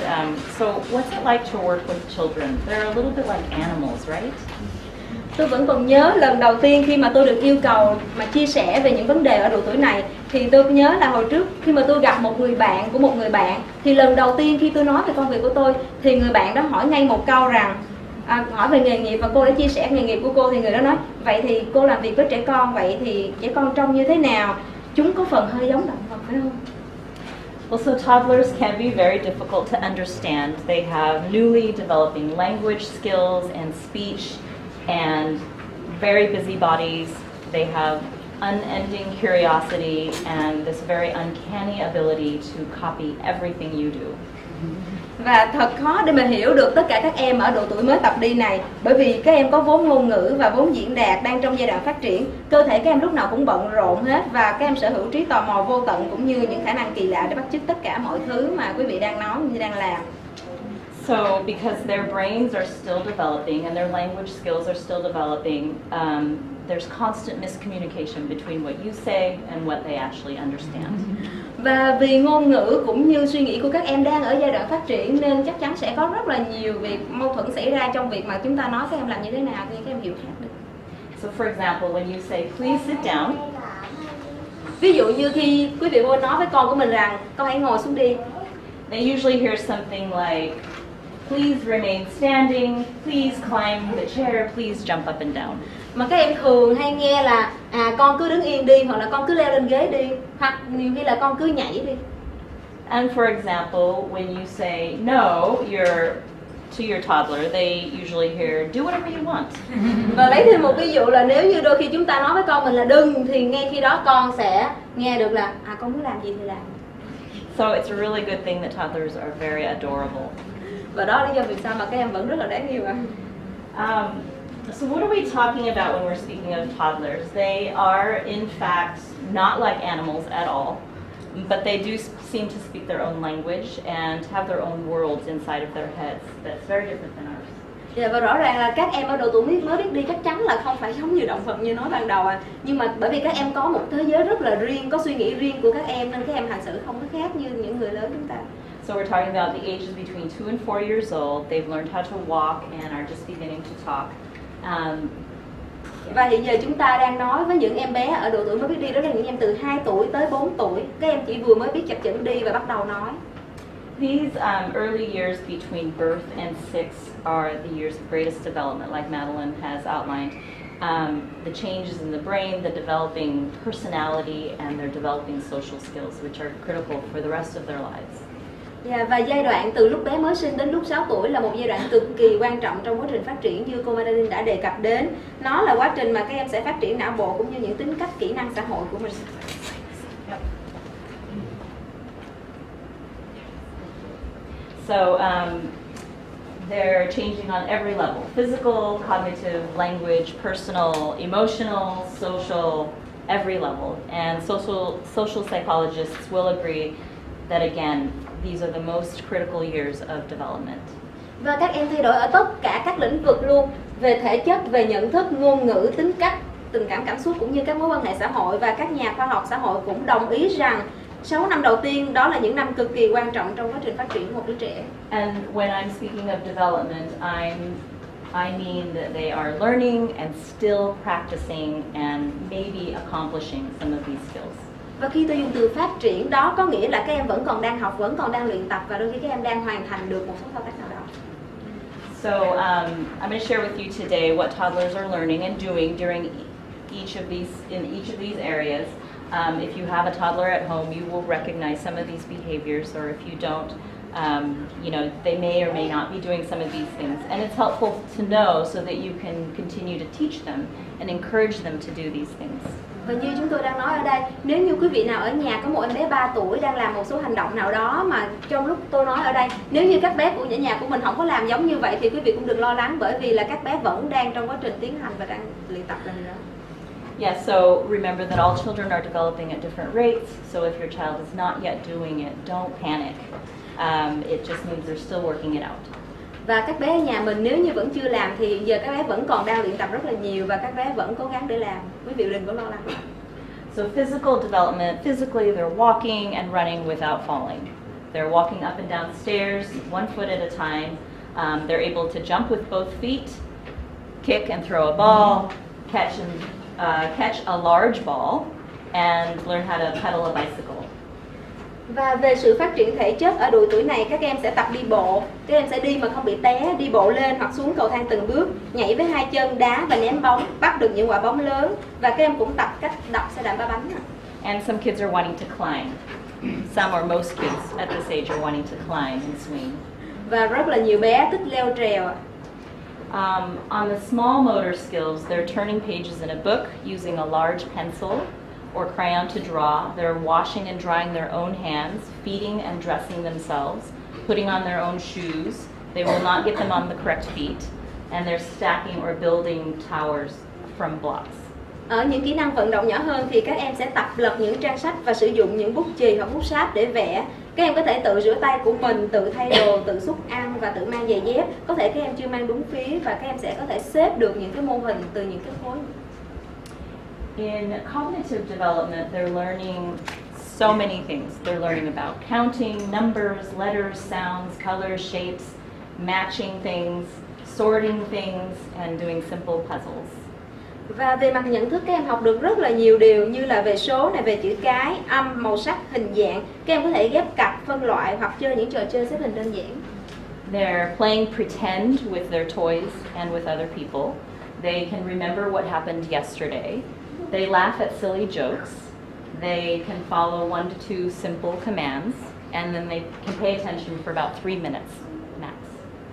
[SPEAKER 4] so what's it like to work with children? They're a little bit like animals, right?
[SPEAKER 2] Tôi vẫn còn nhớ lần đầu tiên khi mà tôi được yêu cầu mà chia sẻ về những vấn đề ở độ tuổi này, thì tôi nhớ là hồi trước khi mà tôi gặp một người bạn của một người bạn, thì lần đầu tiên khi tôi nói về công việc của tôi thì người bạn đó hỏi ngay một câu rằng hỏi về nghề nghiệp, và cô đã chia sẻ nghề nghiệp của cô, thì người đó nói vậy thì cô làm việc với trẻ con, vậy thì trẻ con trông như thế nào, chúng có phần hơi giống động vật phải không?
[SPEAKER 4] Well, so toddlers can be very difficult to understand. They have newly developing language skills and speech and very busy bodies. They have unending curiosity and this very uncanny ability to copy everything you do.
[SPEAKER 2] Và thật khó để mà hiểu được tất cả các em ở độ tuổi mới tập đi này, bởi vì các em có vốn ngôn ngữ và vốn diễn đạt đang trong giai đoạn phát triển. Cơ thể các em lúc nào cũng bận rộn hết, và các em sở hữu trí tò mò vô tận cũng như những khả năng kỳ lạ để bắt chước tất cả mọi thứ mà quý vị đang nói như đang làm.
[SPEAKER 4] So, because their brains are still developing and their language skills are still developing, there's constant miscommunication between what you say and what they actually understand.
[SPEAKER 2] Và vì ngôn ngữ cũng như suy nghĩ của các em đang ở giai đoạn phát triển, nên chắc chắn sẽ có rất là nhiều việc mâu thuẫn xảy ra trong việc mà chúng ta nói các em làm như thế nào thì các em hiểu khác được.
[SPEAKER 4] So, for example, when you say, please sit down,
[SPEAKER 2] ví dụ như khi quý vị vô nói với con của mình rằng con hãy ngồi xuống đi,
[SPEAKER 4] they usually hear something like, please remain standing, please climb the chair, please jump up and down.
[SPEAKER 2] Mà các em thường hay nghe là con cứ đứng yên đi, hoặc là con cứ leo lên ghế đi, hoặc nhiều khi là con cứ nhảy đi.
[SPEAKER 4] And for example, when you say, no, you're to your toddler, they usually hear, do whatever you want.
[SPEAKER 2] Và lấy thêm một ví dụ là nếu như đôi khi chúng ta nói với con mình là đừng, thì ngay khi đó con sẽ nghe được là con muốn làm gì thì làm.
[SPEAKER 4] So it's a really good thing that toddlers are very adorable.
[SPEAKER 2] Và đó là lý do vì sao mà các em vẫn rất là đáng yêu ạ.
[SPEAKER 4] So what are we talking about when we're speaking of toddlers? They are in fact not like animals at all, but they do seem to speak their own language and have their own worlds inside of their heads that's very different than ours.
[SPEAKER 2] Và rõ ràng là các em ở độ tuổi mới biết đi chắc chắn là không phải giống như động vật như nói ban đầu nhưng mà bởi vì các em có một thế giới rất là riêng, có suy nghĩ riêng của các em nên các em hành xử không có khác như những người lớn chúng ta.
[SPEAKER 4] So we're talking about the ages between 2 and 4 years old. They've learned how to walk and are just beginning to talk.
[SPEAKER 2] Và hiện giờ chúng ta đang nói với những em bé ở độ tuổi mới biết đi, đó là những em từ 2 tuổi tới 4 tuổi. Các em chỉ vừa mới biết chập chững đi và bắt đầu nói.
[SPEAKER 4] These early years between birth and 6 are the years of greatest development, like Madeline has outlined. The changes in the brain, the developing personality, and their developing social skills, which are critical for the rest of their lives.
[SPEAKER 2] Và giai đoạn từ lúc bé mới sinh đến lúc 6 tuổi là một giai đoạn cực kỳ quan trọng trong quá trình phát triển như cô Madeline đã đề cập đến. Nó là quá trình mà các em sẽ phát triển não bộ cũng như những tính cách, kỹ năng xã hội của mình.
[SPEAKER 4] So they're changing on every level: physical, cognitive, language, personal, emotional, social, every level. And social psychologists will agree that again, these are the most critical years of development.
[SPEAKER 2] Và các em thay đổi ở tất cả các lĩnh vực luôn, về thể chất, về nhận thức, ngôn ngữ, tính cách, tình cảm, cảm xúc cũng như các mối quan hệ xã hội. Và các nhà khoa học xã hội cũng đồng ý rằng 6 năm đầu tiên đó là những năm cực kỳ quan trọng trong quá trình phát triển của một đứa trẻ.
[SPEAKER 4] And when I'm speaking of development, I mean that they are learning and still practicing and maybe accomplishing some of these skills.
[SPEAKER 2] Và khi tôi dùng từ phát triển đó có nghĩa là các em vẫn còn đang học, vẫn còn đang luyện tập và đôi khi các em đang hoàn thành được một số thao tác nào đó.
[SPEAKER 4] So I'm going to share with you today what toddlers are learning and doing during each of these areas. If you have a toddler at home, you will recognize some of these behaviors, or if you don't, they may or may not be doing some of these things. And it's helpful to know so that you can continue to teach them and encourage them to do these things.
[SPEAKER 2] Và như chúng tôi đang nói ở đây, nếu như quý vị nào ở nhà có một em bé 3 tuổi đang làm một số hành động nào đó mà trong lúc tôi nói ở đây, nếu như các bé của nhà của mình không có làm giống như vậy thì quý vị cũng đừng lo lắng, bởi vì là các bé vẫn đang trong quá trình tiến hành và đang luyện tập lần nữa.
[SPEAKER 4] Yeah, so remember that all children are developing at different rates, so if your child is not yet doing it, don't panic. It just means they're still working it out.
[SPEAKER 2] Và các bé ở nhà mình nếu như vẫn chưa làm thì giờ các bé vẫn còn đang luyện tập rất là nhiều và các bé vẫn cố gắng để làm. Quý vị đừng có lo lắng.
[SPEAKER 4] So physical development, physically they're walking and running without falling. They're walking up and down stairs, 1 foot at a time. They're able to jump with both feet, kick and throw a ball, catch a large ball, and learn how to pedal a bicycle.
[SPEAKER 2] Và về sự phát triển thể chất ở độ tuổi này, các em sẽ tập đi bộ, các em sẽ đi mà không bị té, đi bộ lên hoặc xuống cầu thang từng bước, nhảy với 2 chân, đá và ném bóng, bắt được những quả bóng lớn, và các em cũng tập cách đạp xe đạp 3 bánh.
[SPEAKER 4] And some kids are wanting to climb. Some or most kids at this age are wanting to climb and swing.
[SPEAKER 2] Và rất là nhiều bé thích leo trèo.
[SPEAKER 4] On the small motor skills, they're turning pages in a book using a large pencil or crayon to draw. They're washing and drying their own hands, feeding and dressing themselves, putting on their own shoes. They will not get them on the correct feet. And they're stacking or building towers from blocks.
[SPEAKER 2] Ở những kỹ năng vận động nhỏ hơn thì các em sẽ tập lật những trang sách và sử dụng những bút chì hoặc bút sáp để vẽ. Các em có thể tự rửa tay của mình, tự thay đồ, tự xúc ăn và tự mang giày dép. Có thể các em chưa mang đúng phí và các em sẽ có thể xếp được những cái mô hình từ những cái khối.
[SPEAKER 4] In cognitive development, they're learning so many things. They're learning about counting, numbers, letters, sounds, colors, shapes, matching things, sorting things, and doing simple puzzles.
[SPEAKER 2] Và về mặt nhận thức các em học được rất là nhiều điều như là về số này, về chữ cái, âm, màu sắc, hình dạng. Các em có thể ghép cặp, phân loại hoặc chơi những trò chơi xếp hình đơn giản.
[SPEAKER 4] They're playing pretend with their toys and with other people. They can remember what happened yesterday. They laugh at silly jokes. They can follow 1 to 2 simple commands, and then they can pay attention for about 3 minutes max.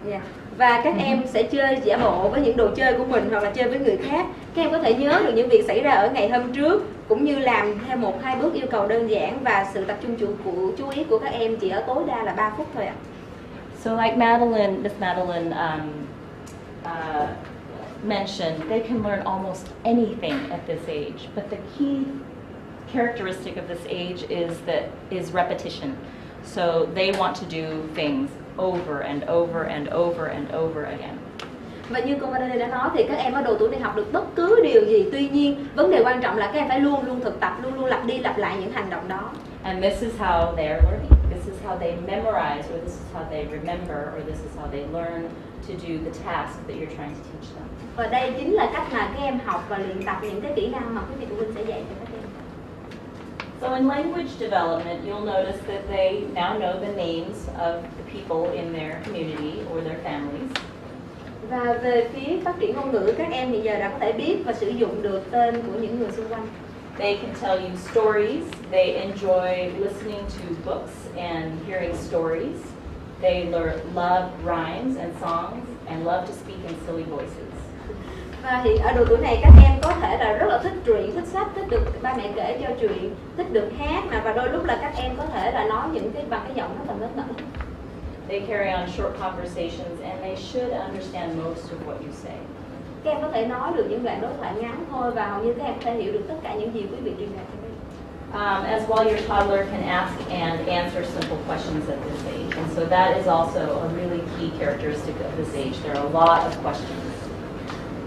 [SPEAKER 2] Yeah. Và các em sẽ chơi giả bộ với những đồ chơi của mình hoặc là chơi với người khác. Các em có thể nhớ được những việc xảy ra ở ngày hôm trước, cũng như làm theo 1-2 bước yêu cầu đơn giản, và sự tập trung chú ý của các em chỉ ở tối đa là 3 phút thôi ạ.
[SPEAKER 4] So like Miss Madeline mentioned, they can learn almost anything at this age, but the key characteristic of this age is repetition. So they want to do things over and over and over and over again.
[SPEAKER 2] Và như cô Madeline đã nói thì các em ở độ tuổi này học được bất cứ điều gì. Tuy nhiên, vấn đề quan trọng là các em phải luôn luôn thực tập, luôn luôn lặp đi lặp lại những hành động đó.
[SPEAKER 4] And this is how they are learning. This is how they memorize, or this is how they remember, or this is how they learn to do the task that you're trying to teach them.
[SPEAKER 2] Và đây chính là cách mà các em học và luyện tập những cái kỹ năng mà quý vị phụ huynh sẽ dạy cho các em.
[SPEAKER 4] So in language development, you'll notice that they now know the names of the people in their community or their families.
[SPEAKER 2] Và về phía phát triển ngôn ngữ, các em hiện giờ đã có thể biết và sử dụng được tên của những người xung quanh.
[SPEAKER 4] They can tell you stories. They enjoy listening to books and hearing stories. They love rhymes and songs and love to speak in silly voices.
[SPEAKER 2] Và hiện ở độ tuổi này các em có thể là rất là thích truyện, thích sách, thích được ba mẹ kể cho chuyện, thích được hát, và đôi lúc là các em có thể là nói những cái bằng cái giọng rất là ngớ ngẩn.
[SPEAKER 4] They carry on short conversations and they should understand most of what you say.
[SPEAKER 2] Các em có thể nói được những đoạn đối thoại ngắn thôi, và hầu như các em có thể hiểu được tất cả những gì quý vị truyền đạt cho các em.
[SPEAKER 4] As well, your toddler can ask and answer simple questions at this age, and so that is also a really key characteristic of this age. There are a lot of questions.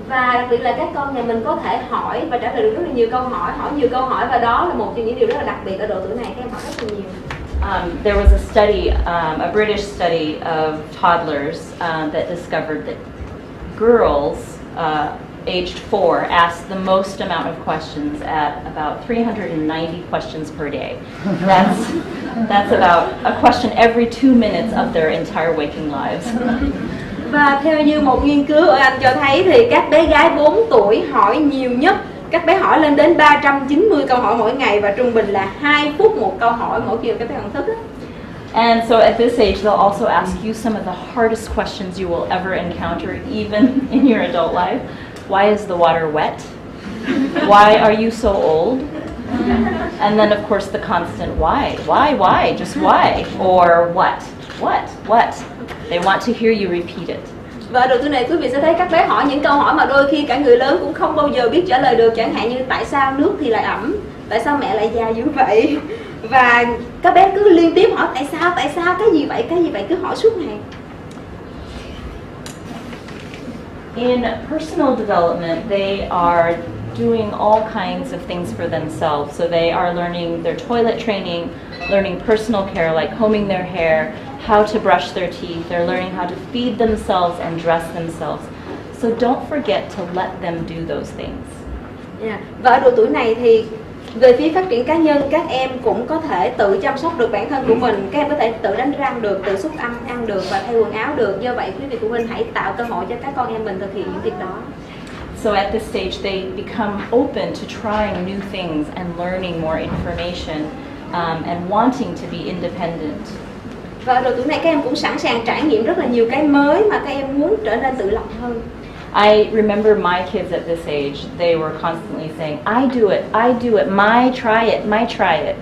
[SPEAKER 2] Và đặc biệt là các con nhà mình có thể hỏi và trả lời được rất là nhiều câu hỏi, và đó là một trong những điều rất là đặc biệt ở độ tuổi này, các em hỏi rất là nhiều.
[SPEAKER 4] There was a study, a British study of toddlers that discovered that girls aged 4 asked the most amount of questions at about 390 questions per day. That's about a question every 2 minutes of their entire waking lives.
[SPEAKER 2] Và theo như một nghiên cứu ở Anh cho thấy thì các bé gái 4 tuổi hỏi nhiều nhất. Các bé hỏi lên đến 390 câu hỏi mỗi ngày, và trung bình là 2 phút một câu hỏi mỗi khi các bé còn thức.
[SPEAKER 4] And so at this age, they'll also ask you some of the hardest questions you will ever encounter, even in your adult life. Why is the water wet? Why are you so old? And then, of course, the constant why? Why? Just why? Or what? They want to hear you repeat it.
[SPEAKER 2] Và ở độ tuổi này quý vị sẽ thấy các bé hỏi những câu hỏi mà đôi khi cả người lớn cũng không bao giờ biết trả lời được, chẳng hạn như tại sao nước thì lại ẩm, tại sao mẹ lại già dữ vậy, và các bé cứ liên tiếp hỏi tại sao, cái gì vậy, cứ hỏi suốt ngày.
[SPEAKER 4] In personal development, they are doing all kinds of things for themselves. So they are learning their toilet training, learning personal care like combing their hair, how to brush their teeth. They're learning how to feed themselves and dress themselves. So don't forget to let them do those things.
[SPEAKER 2] Và ở độ tuổi này thì về phía phát triển cá nhân, các em cũng có thể tự chăm sóc được bản thân của mình. Các em có thể tự đánh răng được, tự xúc ăn được và thay quần áo được. Do vậy quý vị phụ huynh hãy tạo cơ hội cho các con em mình thực hiện những việc đó.
[SPEAKER 4] So at this stage, they become open to trying new things and learning more information and wanting to be independent.
[SPEAKER 2] Và ở độ tuổi này các em cũng sẵn sàng trải nghiệm rất là nhiều cái mới mà các em muốn trở nên tự lập hơn.
[SPEAKER 4] I remember my kids at this age, they were constantly saying, I do it, my try it.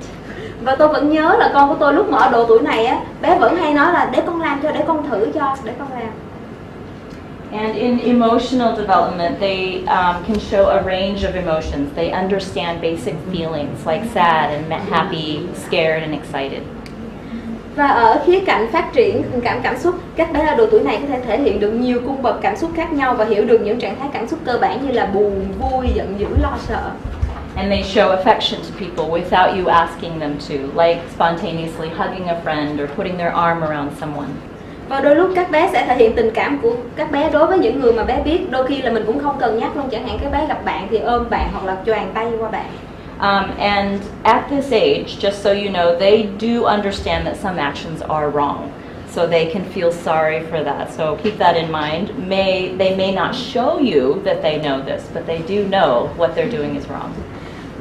[SPEAKER 2] Và tôi vẫn nhớ là con của tôi lúc mà ở độ tuổi này á, bé vẫn hay nói là để con làm cho, để con thử cho, để con làm.
[SPEAKER 4] And in emotional development, they can show a range of emotions. They understand basic feelings like sad and happy, scared and excited.
[SPEAKER 2] Và ở khía cạnh phát triển cảm xúc, các bé ở độ tuổi này có thể thể hiện được nhiều cung bậc cảm xúc khác nhau và hiểu được những trạng thái cảm xúc cơ bản như là buồn, vui, giận dữ, lo sợ.
[SPEAKER 4] And they show affection to people without you asking them to, like spontaneously hugging a friend or putting their arm around someone.
[SPEAKER 2] Và đôi lúc các bé sẽ thể hiện tình cảm của các bé đối với những người mà bé biết, đôi khi là mình cũng không cần nhắc luôn, chẳng hạn các bé gặp bạn thì ôm bạn hoặc là choàng tay qua bạn.
[SPEAKER 4] And at this age, just so you know, they do understand that some actions are wrong. So they can feel sorry for that. So keep that in mind. They may not show you that they know this, but they do know what they're doing is wrong.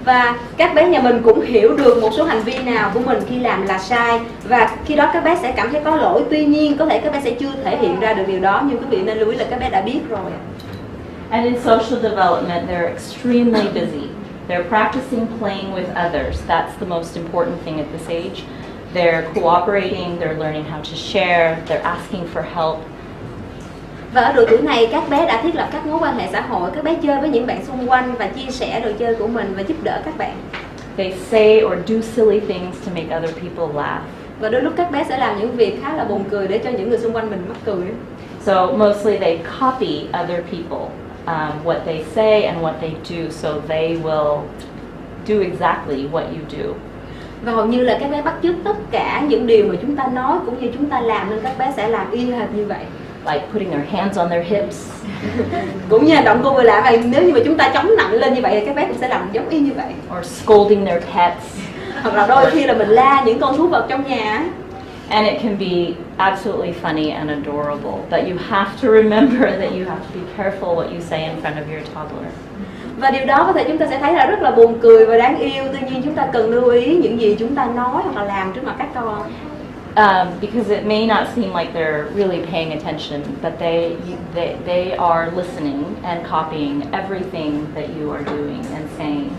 [SPEAKER 2] Và các bé nhà mình cũng hiểu được một số hành vi nào của mình khi làm là sai, và khi đó các bé sẽ cảm thấy có lỗi. Tuy nhiên có thể các bé sẽ chưa thể hiện ra được điều đó, nhưng quý vị nên lưu ý là các bé đã biết rồi.
[SPEAKER 4] And in social development, they're extremely busy. They're practicing playing with others. That's the most important thing at this age. They're cooperating, they're learning how to share, they're asking for help.
[SPEAKER 2] Và ở độ tuổi này các bé đã thiết lập các mối quan hệ xã hội, các bé chơi với những bạn xung quanh và chia sẻ đồ chơi của mình và giúp đỡ các bạn.
[SPEAKER 4] They say or do silly things to make other people laugh.
[SPEAKER 2] Và đôi lúc các bé sẽ làm những việc khá là buồn cười để cho những người xung quanh mình mắc cười.
[SPEAKER 4] So mostly they copy other people, what they say and what they do, so they will do exactly what you do.
[SPEAKER 2] Và hầu như là các bé bắt chước tất cả những điều mà chúng ta nói cũng như chúng ta làm, nên các bé sẽ làm y hệt như vậy.
[SPEAKER 4] Like putting their hands on their hips.
[SPEAKER 2] Cũng như hành động cô vừa làm vậy, nếu như mà chúng ta chống nạnh lên như vậy thì các bé cũng sẽ làm giống y như vậy.
[SPEAKER 4] Or scolding their pets.
[SPEAKER 2] Hoặc là đôi khi là mình la những con thú vật trong nhà.
[SPEAKER 4] And it can be absolutely funny and adorable, but you have to remember that you have to be careful what you say in front of your toddler.
[SPEAKER 2] Và điều đó có thể chúng ta sẽ thấy là rất là buồn cười và đáng yêu. Tuy nhiên chúng ta cần lưu ý những gì chúng ta nói hoặc là làm trước mặt các con.
[SPEAKER 4] Because it may not seem like they're really paying attention, but they are listening and copying everything that you are doing and saying.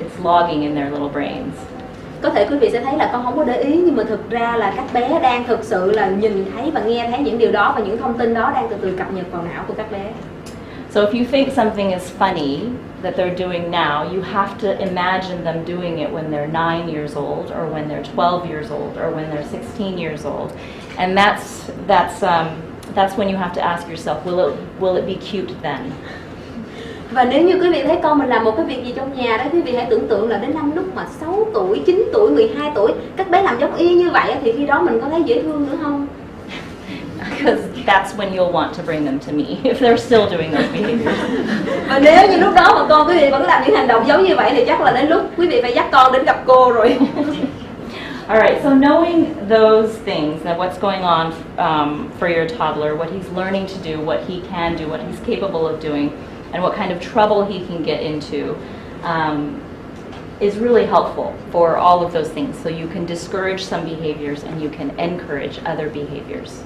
[SPEAKER 4] It's logging in their little brains.
[SPEAKER 2] Có thể quý vị sẽ thấy là con không có để ý, nhưng mà thực ra là các bé đang thực sự là nhìn thấy và nghe thấy những điều đó, và những thông tin đó đang từ từ cập nhật vào não của các bé.
[SPEAKER 4] So if you think something is funny that they're doing now, you have to imagine them doing it when they're 9 years old, or when they're 12 years old, or when they're 16 years old, and that's when you have to ask yourself, will it be cute then?
[SPEAKER 2] Và nếu như quý vị thấy con mình làm một cái việc gì trong nhà đó, quý vị hãy tưởng tượng là đến năm lúc mà 6 tuổi, 9 tuổi, 12 tuổi, các bé làm giống y như vậy thì khi đó mình có thấy dễ thương nữa không?
[SPEAKER 4] Because that's when you'll want to bring them to me if they're still doing those behaviors.
[SPEAKER 2] Và nếu như lúc đó mà con quý vị vẫn làm những hành động giống như vậy thì chắc là đến lúc quý vị phải dắt con đến gặp cô rồi.
[SPEAKER 4] Alright, so knowing those things, that what's going on for your toddler, what he's learning to do, what he can do, what he's capable of doing, and what kind of trouble he can get into, is really helpful for all of those things. So you can discourage some behaviors and you can encourage other behaviors.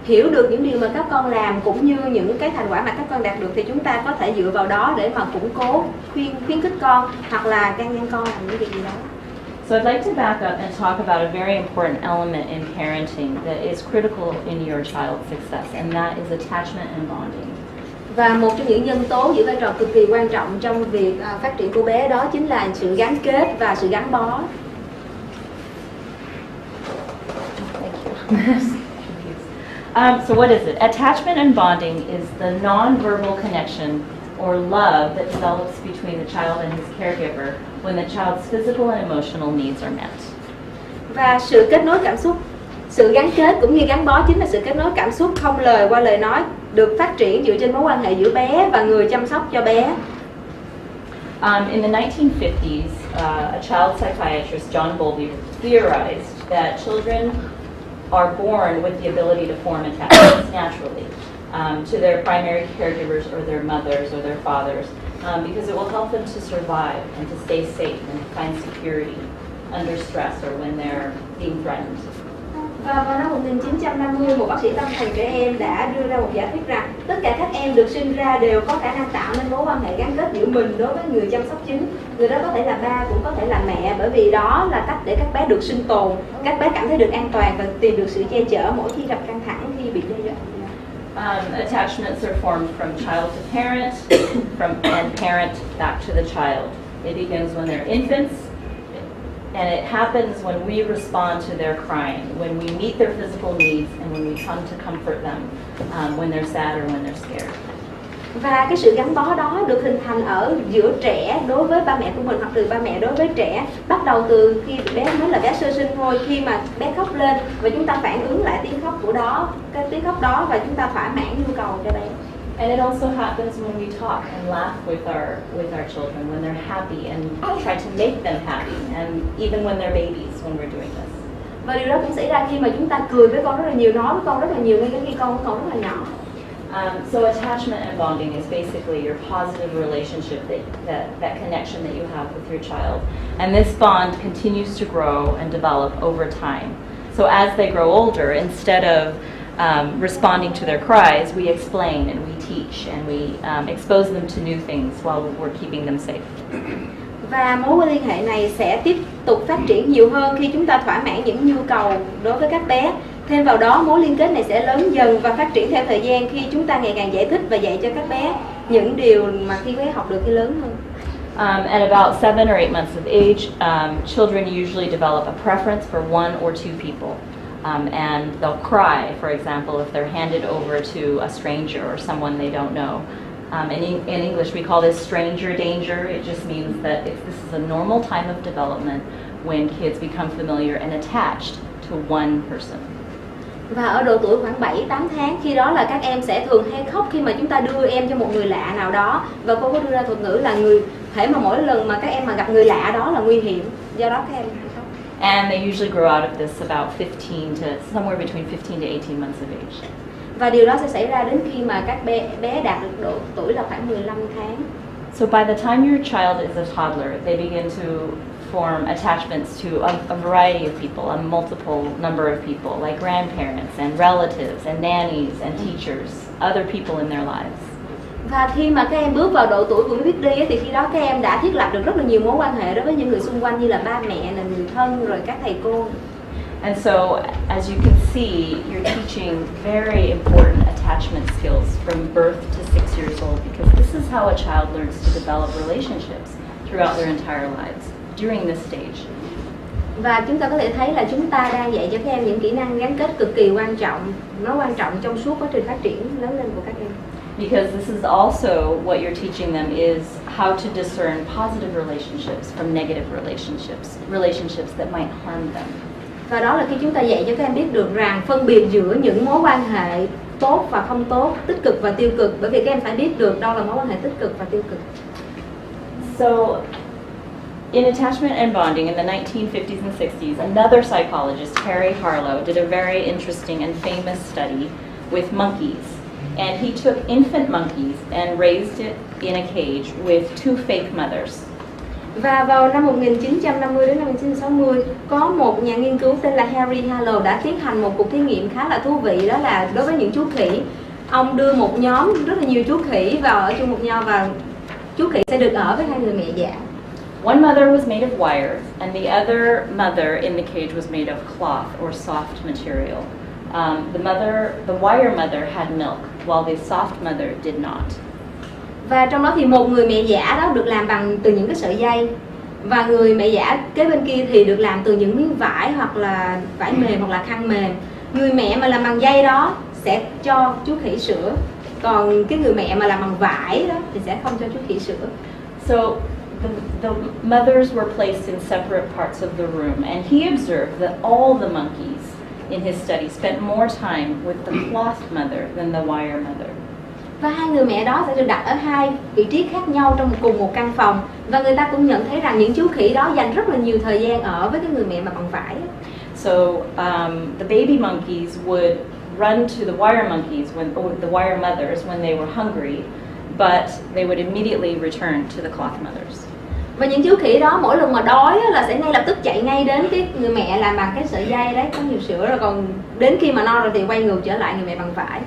[SPEAKER 2] Hiểu được những điều mà các con làm cũng như những cái thành quả mà các con đạt được thì chúng ta có thể dựa vào đó để mà củng cố, khuyến khích con hoặc là can ngăn con làm những việc gì đó.
[SPEAKER 4] So I'd like to back up and talk about a very important element in parenting that is critical in your child's success, and that is attachment and bonding.
[SPEAKER 2] Và một trong những nhân tố giữ vai trò cực kỳ quan trọng trong việc phát triển cô bé đó chính là sự gắn kết và sự gắn bó.
[SPEAKER 4] So what is it? Attachment and bonding is the non-verbal connection or love that develops between the child and his caregiver when the child's physical and emotional needs are met.
[SPEAKER 2] Và sự kết nối cảm xúc, sự gắn kết cũng như gắn bó chính là sự kết nối cảm xúc không lời qua lời nói, được phát triển dựa trên mối quan hệ giữa bé và người chăm sóc cho bé.
[SPEAKER 4] In the 1950s, a child psychiatrist, John Bowlby, theorized that children are born with the ability to form attachments naturally to their primary caregivers or their mothers or their fathers, because it will help them to survive and to stay safe and to find security under stress or when they're being threatened.
[SPEAKER 2] Và vào năm 1950, một bác sĩ tâm thần trẻ em đã đưa ra một giả thuyết rằng tất cả các em được sinh ra đều có khả năng tạo nên mối quan hệ gắn kết giữa mình đối với người chăm sóc chính. Người đó có thể là ba, cũng có thể là mẹ, bởi vì đó là cách để các bé được sinh tồn, các bé cảm thấy được an toàn và tìm được sự che chở mỗi khi gặp căng thẳng, khi bị đe dọa.
[SPEAKER 4] Attachments are formed from child to parent, and parent back to the child. It begins when they're infants. And it happens when we respond to their crying, when we meet their physical needs, and when we come to comfort them when they're sad or when they're scared.
[SPEAKER 2] Và cái sự gắn bó đó được hình thành ở giữa trẻ đối với ba mẹ của mình, hoặc từ ba mẹ đối với trẻ, bắt đầu từ khi bé mới là bé sơ sinh thôi, khi mà bé khóc lên và chúng ta phản ứng lại tiếng khóc của đó, cái tiếng khóc đó, và chúng ta thỏa mãn nhu cầu cho bé.
[SPEAKER 4] And it also happens when we talk and laugh with our children, when they're happy and try to make them happy, and even when they're babies when we're doing this.
[SPEAKER 2] Và điều đó cũng xảy ra khi mà chúng ta cười với con rất là nhiều, nói với con rất là nhiều ngay cả khi con còn rất là nhỏ.
[SPEAKER 4] So attachment and bonding is basically your positive relationship, that connection that you have with your child. And this bond continues to grow and develop over time. So as they grow older, instead of responding to their cries, we explain and we teach and we expose them to new things while we're keeping them safe.
[SPEAKER 2] Và mối liên hệ này sẽ tiếp tục phát triển nhiều hơn khi chúng ta thỏa mãn những nhu cầu đối với các bé. Thêm vào đó, mối liên kết này sẽ lớn dần và phát triển theo thời gian khi chúng ta ngày càng giải thích và dạy cho các bé những điều mà khi bé học được khi lớn hơn.
[SPEAKER 4] At about 7 or 8 months of age, children usually develop a preference for one or two people. And they'll cry, for example, if they're handed over to a stranger or someone they don't know. In English, we call this stranger danger. It just means that this is a normal time of development when kids become familiar and attached to one person.
[SPEAKER 2] Và ở độ tuổi khoảng 7-8 tháng, khi đó là các em sẽ thường hay khóc khi mà chúng ta đưa em cho một người lạ nào đó. Và cô có đưa ra thuật ngữ là thể mà mỗi lần mà các em mà gặp người lạ đó là nguy hiểm. Do đó các em hay khóc.
[SPEAKER 4] And they usually grow out of this about somewhere between 15 to 18 months of age.
[SPEAKER 2] Và điều đó sẽ xảy ra đến khi mà các bé đạt được độ tuổi là khoảng 15 tháng.
[SPEAKER 4] So by the time your child is a toddler, they begin to form attachments to a variety of people, a multiple number of people, like grandparents and relatives and nannies and teachers, other people in their lives.
[SPEAKER 2] Và khi mà các em bước vào độ tuổi của biết đi thì khi đó các em đã thiết lập được rất là nhiều mối quan hệ đối với những người xung quanh như là ba mẹ, là người thân, rồi các thầy cô.
[SPEAKER 4] And so, as you can see, you're teaching very important attachment skills from birth to 6 years old, because this is how a child learns to develop relationships throughout their entire lives during this stage.
[SPEAKER 2] Và chúng ta có thể thấy là chúng ta đang dạy cho các em những kỹ năng gắn kết cực kỳ quan trọng. Nó quan trọng trong suốt quá trình phát triển lớn lên của các em.
[SPEAKER 4] Because this is also what you're teaching them is how to discern positive relationships from negative relationships that might harm them.
[SPEAKER 2] Và đó là khi chúng ta dạy cho các em biết được rằng phân biệt giữa những mối quan hệ tốt và không tốt, tích cực và tiêu cực, bởi vì các em phải biết được đâu là mối quan hệ tích cực và tiêu cực.
[SPEAKER 4] So, in attachment and bonding in the 1950s and 60s, another psychologist, Harry Harlow, did a very interesting and famous study with monkeys. And he took infant monkeys and raised it in a cage with two fake mothers.
[SPEAKER 2] Và vào năm 1950 đến năm 1960, có một nhà nghiên cứu tên là Harry Harlow đã tiến hành một cuộc thí nghiệm khá là thú vị, đó là đối với những chú khỉ. Ông đưa một nhóm rất là nhiều chú khỉ vào ở chung một nhau và chú khỉ sẽ được ở với hai người mẹ giả.
[SPEAKER 4] One mother was made of wire, and the other mother in the cage was made of cloth or soft material. The wire mother had milk, while the soft mother did not.
[SPEAKER 2] Và trong đó thì một người mẹ giả đó được làm từ những cái sợi dây, và người mẹ giả kế bên kia thì được làm từ những miếng vải hoặc là vải mềm hoặc là khăn mềm. Người mẹ mà làm bằng dây đó sẽ cho chú khỉ sữa, còn cái người mẹ mà làm bằng vải đó thì sẽ không cho chú khỉ sữa.
[SPEAKER 4] So the mothers were placed in separate parts of the room, and he observed that all the monkeys in his study spent more time with the cloth mother than the wire mother.
[SPEAKER 2] Và hai người mẹ đó sẽ được đặt ở hai vị trí khác nhau trong cùng một căn phòng, và người ta cũng nhận thấy rằng những chú khỉ đó dành rất là nhiều thời gian ở với cái người mẹ mà bằng vải.
[SPEAKER 4] So the baby monkeys would run to the wire monkeys or the wire mothers when they were hungry, but they would immediately return to the cloth mothers.
[SPEAKER 2] Và những chú khỉ đó mỗi lần mà đói là sẽ ngay lập tức chạy ngay đến cái người mẹ làm bằng cái sợi dây đấy có nhiều sữa, rồi còn đến khi mà no rồi thì quay ngược trở lại người mẹ bằng vải.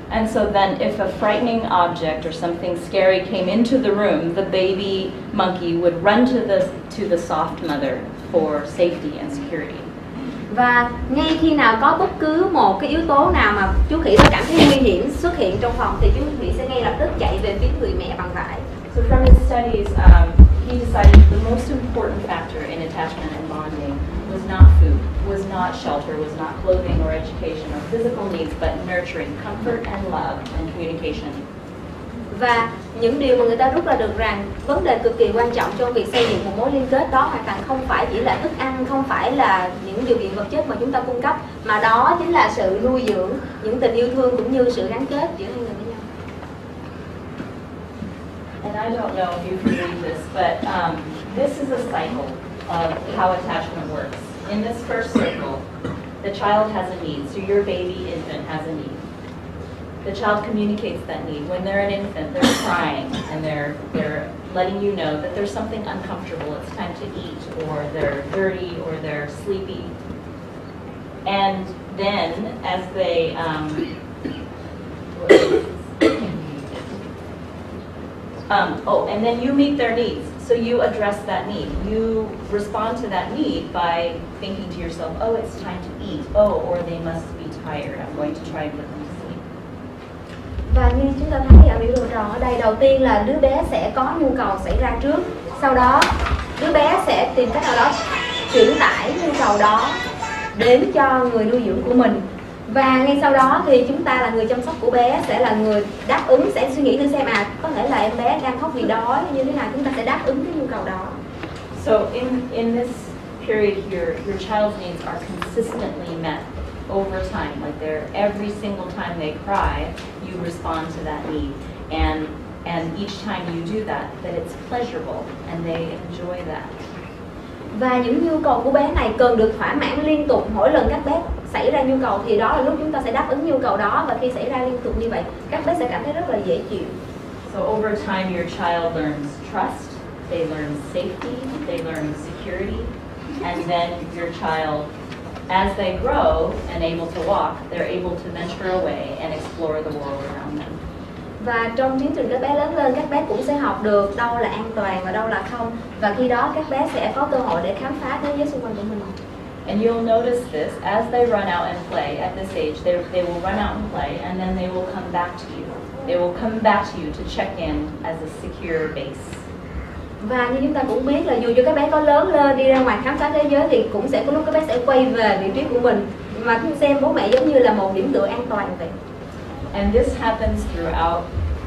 [SPEAKER 4] And so then if a frightening object or something scary came into the room, the baby monkey would run to the soft mother for safety and security.
[SPEAKER 2] Và ngay khi nào có bất cứ một cái yếu tố nào mà chú khỉ đó cảm thấy nguy hiểm xuất hiện trong phòng thì chú khỉ sẽ ngay lập tức chạy về phía người mẹ bằng vải.
[SPEAKER 4] So from his studies, he decided the most important factor in attachment and bonding was not food, was not shelter, was not clothing or education or physical needs, but nurturing, comfort and love and communication.
[SPEAKER 2] Và những điều mà người ta rút ra được rằng vấn đề cực kỳ quan trọng trong việc xây dựng một mối liên kết đó hoàn toàn không phải chỉ là thức ăn, không phải là những điều kiện vật chất mà chúng ta cung cấp, mà đó chính là sự nuôi dưỡng, những tình yêu thương cũng như sự gắn kết giữa hai người với nhau.
[SPEAKER 4] And I don't know if you can read this, but this is a cycle of how attachment works. In this first circle, the child has a need, so your baby infant has a need. The child communicates that need. When they're an infant, they're crying and they're letting you know that there's something uncomfortable. It's time to eat, or they're dirty, or they're sleepy. And then, as they and then you meet their needs. So you address that need. You respond to that need by thinking to yourself, oh, it's time to eat. Oh, or they must be tired. I'm going to try and put them to sleep.
[SPEAKER 2] Và như chúng ta thấy ở biểu đồ tròn ở đây, đầu tiên là đứa bé sẽ có nhu cầu xảy ra trước. Sau đó, đứa bé sẽ tìm cách nào đó chuyển tải nhu cầu đó đến cho người nuôi dưỡng của mình. Và ngay sau đó thì chúng ta là người chăm sóc của bé sẽ là người đáp ứng, sẽ suy nghĩ thử xem có thể là em bé đang khóc vì đói như thế nào, chúng ta sẽ đáp ứng cái nhu cầu đó.
[SPEAKER 4] So in this period here, your child's needs are consistently met over time. Like they're every single time they cry, you respond to that need, and each time you do that it's pleasurable and they enjoy that.
[SPEAKER 2] Và những nhu cầu của bé này cần được thỏa mãn liên tục. Mỗi lần các bé xảy ra nhu cầu thì đó là lúc chúng ta sẽ đáp ứng nhu cầu đó, và khi xảy ra liên tục như vậy, các bé sẽ cảm thấy rất là dễ chịu.
[SPEAKER 4] So over time your child learns trust, they learn safety, they learn security, and then your child, as they grow and able to walk, they're able to venture away and explore the world around them.
[SPEAKER 2] Và trong tiến trình các bé lớn lên, các bé cũng sẽ học được đâu là an toàn và đâu là không. Và khi đó các bé sẽ có cơ hội để khám phá thế giới xung quanh của mình.
[SPEAKER 4] And you'll notice this, as they run out and play at this age, they will run out and play, and then they will come back to you. They will come back to you to check in as a secure base.
[SPEAKER 2] Và như chúng ta cũng biết là dù cho các bé có lớn lên đi ra ngoài khám phá thế giới thì cũng sẽ có lúc các bé sẽ quay về vị trí của mình, mà xem bố mẹ giống như là một điểm tựa an toàn vậy.
[SPEAKER 4] And this happens throughout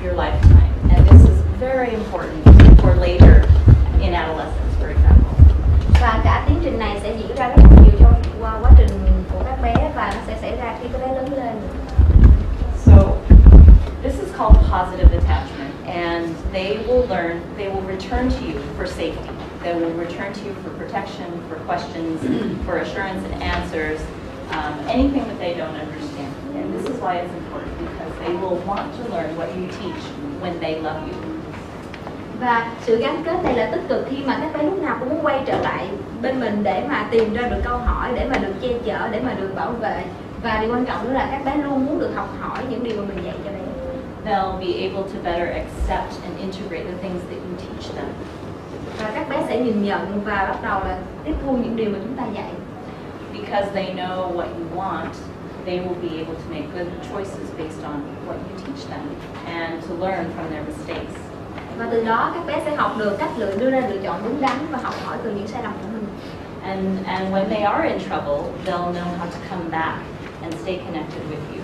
[SPEAKER 4] your lifetime, and this is very important for later in adolescence, for example.
[SPEAKER 2] Và cả tiến trình này sẽ diễn ra rất là nhiều trong qua quá trình của các bé, và nó sẽ xảy ra khi các bé lớn lên.
[SPEAKER 4] So this is called positive attachment, and they will return to you for safety. They will return to you for protection, for questions, for assurance and answers, anything that they don't understand. And this is why it's important, because they will want to learn what you teach when they love you.
[SPEAKER 2] Và sự gắn kết này là tích cực khi mà các bé lúc nào cũng muốn quay trở lại bên mình để mà tìm ra được câu hỏi, để mà được che chở, để mà được bảo vệ. Và điều quan trọng nữa là các bé luôn muốn được học hỏi những điều mà mình dạy cho bé.
[SPEAKER 4] They'll be able to better accept and integrate the things that you teach them.
[SPEAKER 2] Và các bé sẽ nhìn nhận và bắt đầu là tiếp thu những điều mà chúng ta dạy.
[SPEAKER 4] Because they know what you want, they will be able to make good choices based on what you teach them and to learn from their mistakes.
[SPEAKER 2] Và từ đó các bé sẽ học được cách đưa ra lựa chọn đúng đắn và học hỏi từ những sai lầm của mình.
[SPEAKER 4] And when they are in trouble, they'll know how to come back and stay connected with you.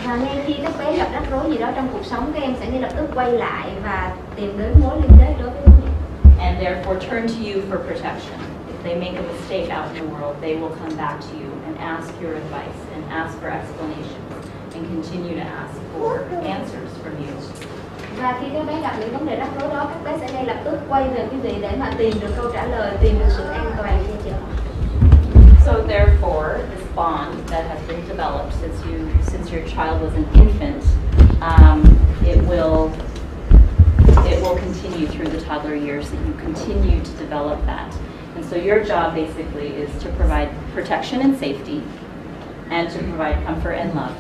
[SPEAKER 2] Và ngay khi các bé gặp rắc rối gì đó trong cuộc sống, các em sẽ ngay lập tức quay lại và tìm đến mối liên kết đối với bố mẹ.
[SPEAKER 4] And therefore turn to you for protection. If they make a mistake out in the world, they will come back to you and ask your advice and ask for explanations and continue to ask for answers from you.
[SPEAKER 2] Và khi các bé gặp những vấn đề rắc rối đó, các bé sẽ ngay lập tức quay về quý vị để mà tìm được câu trả lời, tìm được sự an toàn che chở.
[SPEAKER 4] So therefore, this bond that has been developed since your child was an infant, it will continue through the toddler years, that you continue to develop that. And so your job basically is to provide protection and safety, and to provide comfort and love.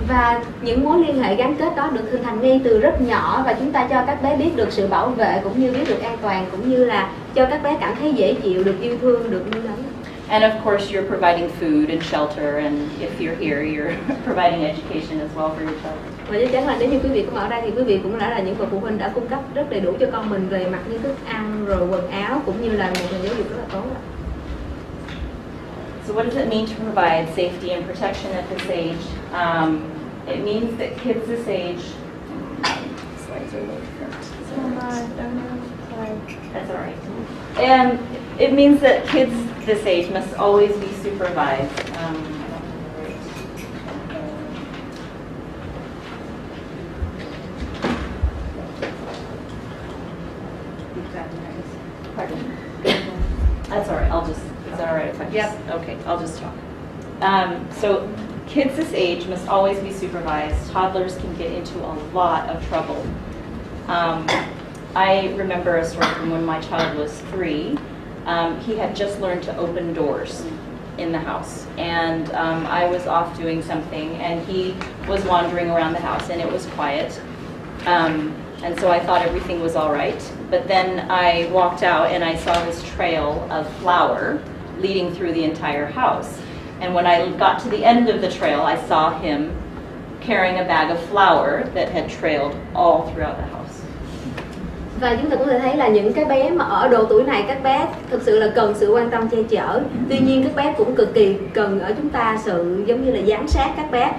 [SPEAKER 2] Và những mối liên hệ gắn kết đó được hình thành ngay từ rất nhỏ, và chúng ta cho các bé biết được sự bảo vệ, cũng như biết được an toàn, cũng như là cho các bé cảm thấy dễ chịu, được yêu thương, được nuôi nấng.
[SPEAKER 4] And of course you're providing food and shelter, and if you're here, you're providing education as well for your child.
[SPEAKER 2] Và chắc chắn là nếu như quý vị có ở đây thì quý vị cũng đã là những bậc phụ huynh đã cung cấp rất đầy đủ cho con mình về mặt như thức ăn, rồi quần áo, cũng như là một nền giáo dục rất là tốt.
[SPEAKER 4] So what does it mean to provide safety and protection at this age? It means that kids this age, slides are a little different. That's all right. And it means that kids this age must always be supervised. Pardon. That's all right. Is that all right if I just?
[SPEAKER 1] Yep.
[SPEAKER 4] Okay, I'll just talk. So Kids this age must always be supervised. Toddlers can get into a lot of trouble. I remember a story from when my child was 3. He had just learned to open doors in the house, and I was off doing something, and he was wandering around the house, and it was quiet, and so I thought everything was all right. But then I walked out, and I saw this trail of flour leading through the entire house. And when I got to the end of the trail, I saw him carrying a bag of flour that had trailed all throughout the house.
[SPEAKER 2] Và chúng ta có thể thấy là những cái bé mà ở độ tuổi này, các bé thực sự là cần sự quan tâm che chở. Tuy nhiên các bé cũng cực kỳ cần ở chúng ta sự giống như là giám sát các bé.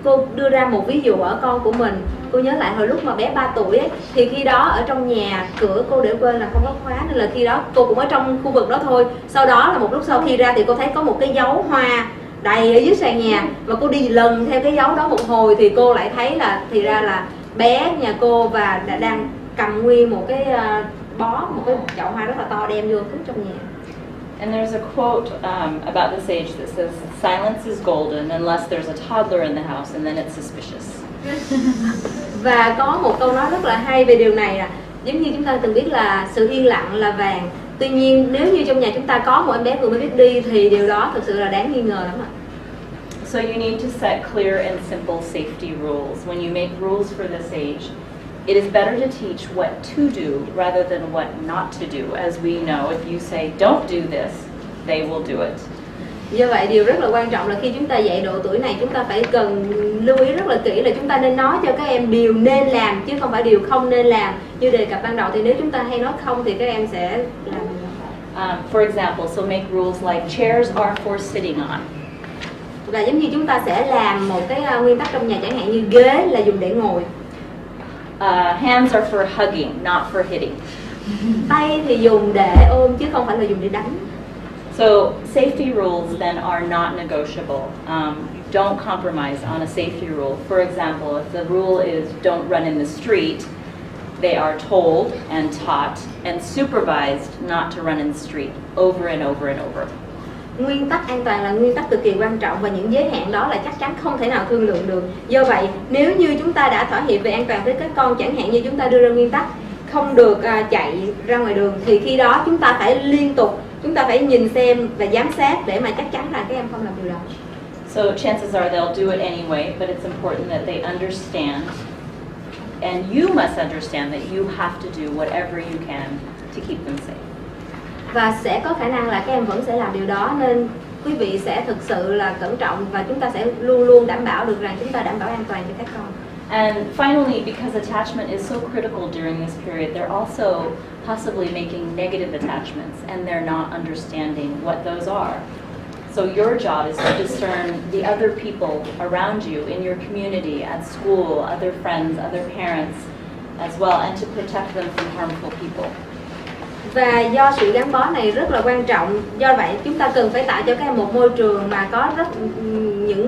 [SPEAKER 2] Cô đưa ra một ví dụ ở con của mình. Cô nhớ lại hồi lúc mà bé 3 tuổi ấy, thì khi đó ở trong nhà cửa cô để quên là không có khóa, nên là khi đó cô cũng ở trong khu vực đó thôi. Sau đó là một lúc sau khi ra thì cô thấy có một cái dấu hoa đầy ở dưới sàn nhà, và cô đi lần theo cái dấu đó một hồi thì cô lại thấy là thì ra là bé nhà cô và đang cầm nguyên một cái một cái chậu hoa rất là to đem vô cất trong nhà.
[SPEAKER 4] And there's a quote about this age that says, "Silence is golden unless there's a toddler in the house, and then it's suspicious."
[SPEAKER 2] Và có một câu nói rất là hay về điều này, giống như chúng ta từng biết là sự yên lặng là vàng. Tuy nhiên nếu như trong nhà chúng ta có một em bé vừa mới biết đi thì điều đó thực sự là đáng nghi ngờ lắm ạ.
[SPEAKER 4] So you need to set clear and simple safety rules. When you make rules for this age, it is better to teach what to do rather than what not to do. As we know, if you say don't do this, they will do it.
[SPEAKER 2] Do vậy điều rất là quan trọng là khi chúng ta dạy độ tuổi này, chúng ta phải cần lưu ý rất là kỹ là chúng ta nên nói cho các em điều nên làm chứ không phải điều không nên làm. Như đề cập ban đầu thì nếu chúng ta hay nói không thì các em sẽ làm điều đó.
[SPEAKER 4] For example, so make rules like chairs are for sitting on.
[SPEAKER 2] Và giống như chúng ta sẽ làm một cái nguyên tắc trong nhà, chẳng hạn như ghế là dùng để ngồi.
[SPEAKER 4] Hands are for hugging, not for hitting.
[SPEAKER 2] Tay thì dùng để ôm chứ không phải là dùng để đánh.
[SPEAKER 4] So safety rules then are not negotiable. Don't compromise on a safety rule. For example, if the rule is don't run in the street, they are told and taught and supervised not to run in the street over and over and over.
[SPEAKER 2] Nguyên tắc an toàn là nguyên tắc cực kỳ quan trọng, và những giới hạn đó là chắc chắn không thể nào thương lượng được. Do vậy, nếu như chúng ta đã thỏa hiệp về an toàn với các con, chẳng hạn như chúng ta đưa ra nguyên tắc không được chạy ra ngoài đường, thì khi đó chúng ta phải liên tục, chúng ta phải nhìn xem và giám sát để mà chắc chắn là các em không làm điều đó.
[SPEAKER 4] So chances are they'll do it anyway, but it's important that they understand, and you must understand that you have to do whatever you can to keep them safe.
[SPEAKER 2] Và sẽ có khả năng là các em vẫn sẽ làm điều đó, nên quý vị sẽ thực sự là cẩn trọng và chúng ta sẽ luôn luôn đảm bảo được rằng chúng ta đảm bảo an toàn cho các con.
[SPEAKER 4] And finally, because attachment is so critical during this period, they're also possibly making negative attachments, and they're not understanding what those are. So your job is to discern the other people around you in your community, at school, other friends, other parents as well, and to protect them from harmful people.
[SPEAKER 2] Và do sự gắn bó này rất là quan trọng, do vậy chúng ta cần phải tạo cho các em một môi trường mà có những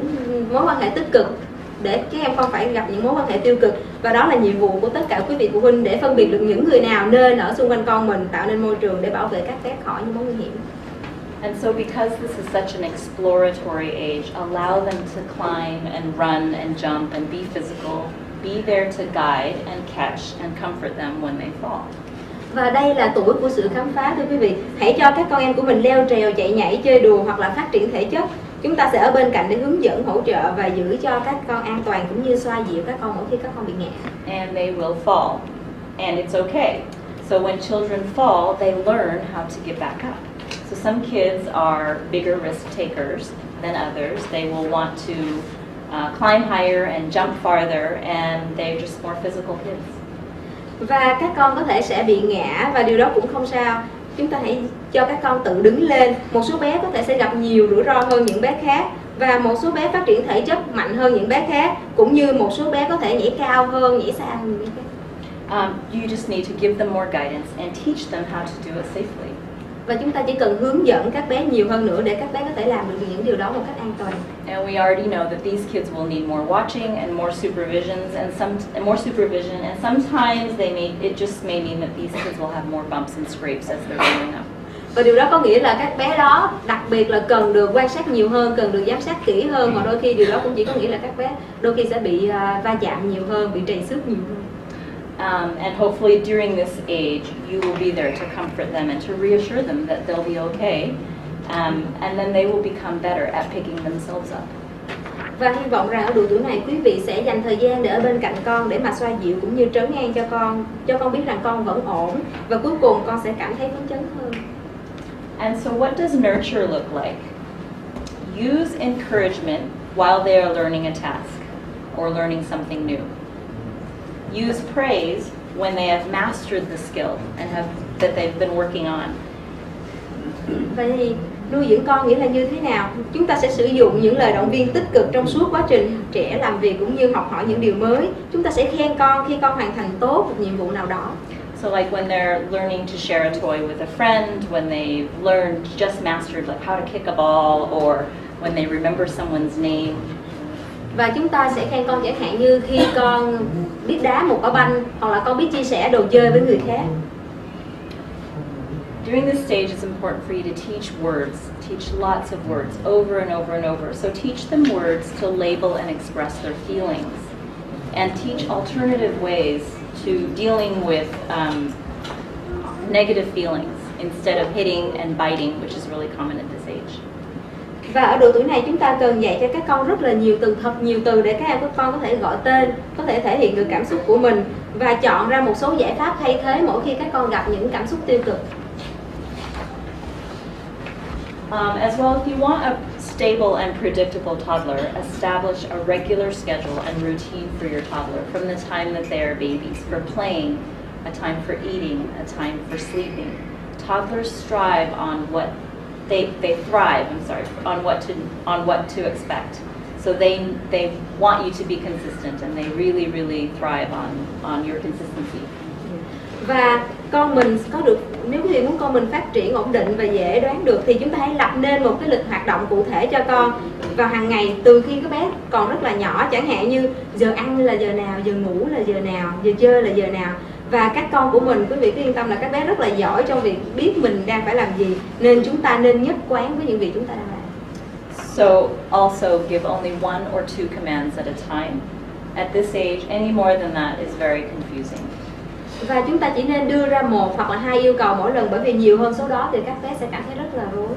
[SPEAKER 2] mối quan hệ tích cực để các em không phải gặp những mối quan hệ tiêu cực. Và đó là nhiệm vụ của tất cả quý vị phụ huynh để phân biệt được những người nào nên ở xung quanh con mình, tạo nên môi trường để bảo vệ các bé khỏi những mối nguy hiểm.
[SPEAKER 4] And so because this is such an exploratory age, allow them to climb and run and jump and be physical. Be there to guide and catch and comfort them when they fall.
[SPEAKER 2] Và đây là tuổi của sự khám phá, thưa quý vị. Hãy cho các con em của mình leo trèo, chạy nhảy, chơi đùa hoặc là phát triển thể chất. Chúng ta sẽ ở bên cạnh để hướng dẫn, hỗ trợ và giữ cho các con an toàn, cũng như xoa dịu các con mỗi khi các con bị ngã.
[SPEAKER 4] And they will fall. And it's okay. So when children fall, they learn how to get back up. So some kids are bigger risk takers than others. They will want to climb higher and jump farther, and they're just more physical kids.
[SPEAKER 2] Và các con có thể sẽ bị ngã và điều đó cũng không sao. Chúng ta hãy cho các con tự đứng lên. Một số bé có thể sẽ gặp nhiều rủi ro hơn những bé khác, và một số bé phát triển thể chất mạnh hơn những bé khác, cũng như một số bé có thể nhảy cao hơn, nhảy xa hơn những bé khác.
[SPEAKER 4] You just need to give them more guidance and teach them how to do it safely.
[SPEAKER 2] Và chúng ta chỉ cần hướng dẫn các bé nhiều hơn nữa để các bé có thể làm được những điều đó một cách an toàn.
[SPEAKER 4] And we already know that these kids will need more watching and more supervision, and sometimes it just may mean that these kids will have more bumps and scrapes as they're growing up.
[SPEAKER 2] Và điều đó có nghĩa là các bé đó đặc biệt là cần được quan sát nhiều hơn, cần được giám sát kỹ hơn, hoặc đôi khi điều đó cũng chỉ có nghĩa là các bé đôi khi sẽ bị va chạm nhiều hơn, bị trầy xước nhiều hơn.
[SPEAKER 4] And hopefully during this age, you will be there to comfort them and to reassure them that they'll be okay. And then they will become better at picking themselves up.
[SPEAKER 2] Và hy vọng rằng ở độ tuổi này quý vị sẽ dành thời gian để ở bên cạnh con để mà xoa dịu cũng như trấn an cho con biết rằng con vẫn ổn, và cuối cùng con sẽ cảm thấy phấn chấn hơn.
[SPEAKER 4] And so what does nurture look like? Use encouragement while they are learning a task or learning something new. Use praise when they have mastered the skill and that they've been working on.
[SPEAKER 2] Vậy thì nuôi dưỡng con nghĩa là như thế nào? Chúng ta sẽ sử dụng những lời động viên tích cực trong suốt quá trình trẻ làm việc cũng như học hỏi những điều mới. Chúng ta sẽ khen con khi con hoàn thành tốt một nhiệm vụ nào đó.
[SPEAKER 4] So like when they're learning to share a toy with a friend, when they've learned, just mastered like how to kick a ball, or when they remember someone's name.
[SPEAKER 2] Và chúng ta sẽ khen con chẳng hạn như khi con biết đá một quả banh, hoặc là con biết chia sẻ đồ chơi với người khác.
[SPEAKER 4] During this stage, it's important for you to teach words, teach lots of words over and over and over. So teach them words to label and express their feelings, and teach alternative ways to dealing with negative feelings instead of hitting and biting, which is really common at this age.
[SPEAKER 2] Và ở độ tuổi này chúng ta cần dạy cho các con rất là nhiều từ, thật nhiều từ để các con có thể gọi tên, có thể thể hiện được cảm xúc của mình và chọn ra một số giải pháp thay thế mỗi khi các con gặp những cảm xúc tiêu cực.
[SPEAKER 4] As well, if you want a stable and predictable toddler, establish a regular schedule and routine for your toddler from the time that they are babies, for playing, a time for eating, a time for sleeping. Toddlers strive on what they thrive. On what to expect. So they want you to be consistent, and they really thrive on your consistency.
[SPEAKER 2] Và con mình có được, nếu quý vị muốn con mình phát triển ổn định và dễ đoán được thì chúng ta hãy lập nên một cái lịch hoạt động cụ thể cho con vào hàng ngày từ khi các bé còn rất là nhỏ, chẳng hạn như giờ ăn là giờ nào, giờ ngủ là giờ nào, giờ chơi là giờ nào. Và các con của mình, quý vị cứ yên tâm là các bé rất là giỏi trong việc biết mình đang phải làm gì, nên chúng ta nên nhất quán với những việc chúng ta đang làm.
[SPEAKER 4] So also give only one or two commands at a time. At this age, any more than that is very confusing.
[SPEAKER 2] Và chúng ta chỉ nên đưa ra một hoặc là hai yêu cầu mỗi lần, bởi vì nhiều hơn số đó thì các bé sẽ cảm thấy rất là rối.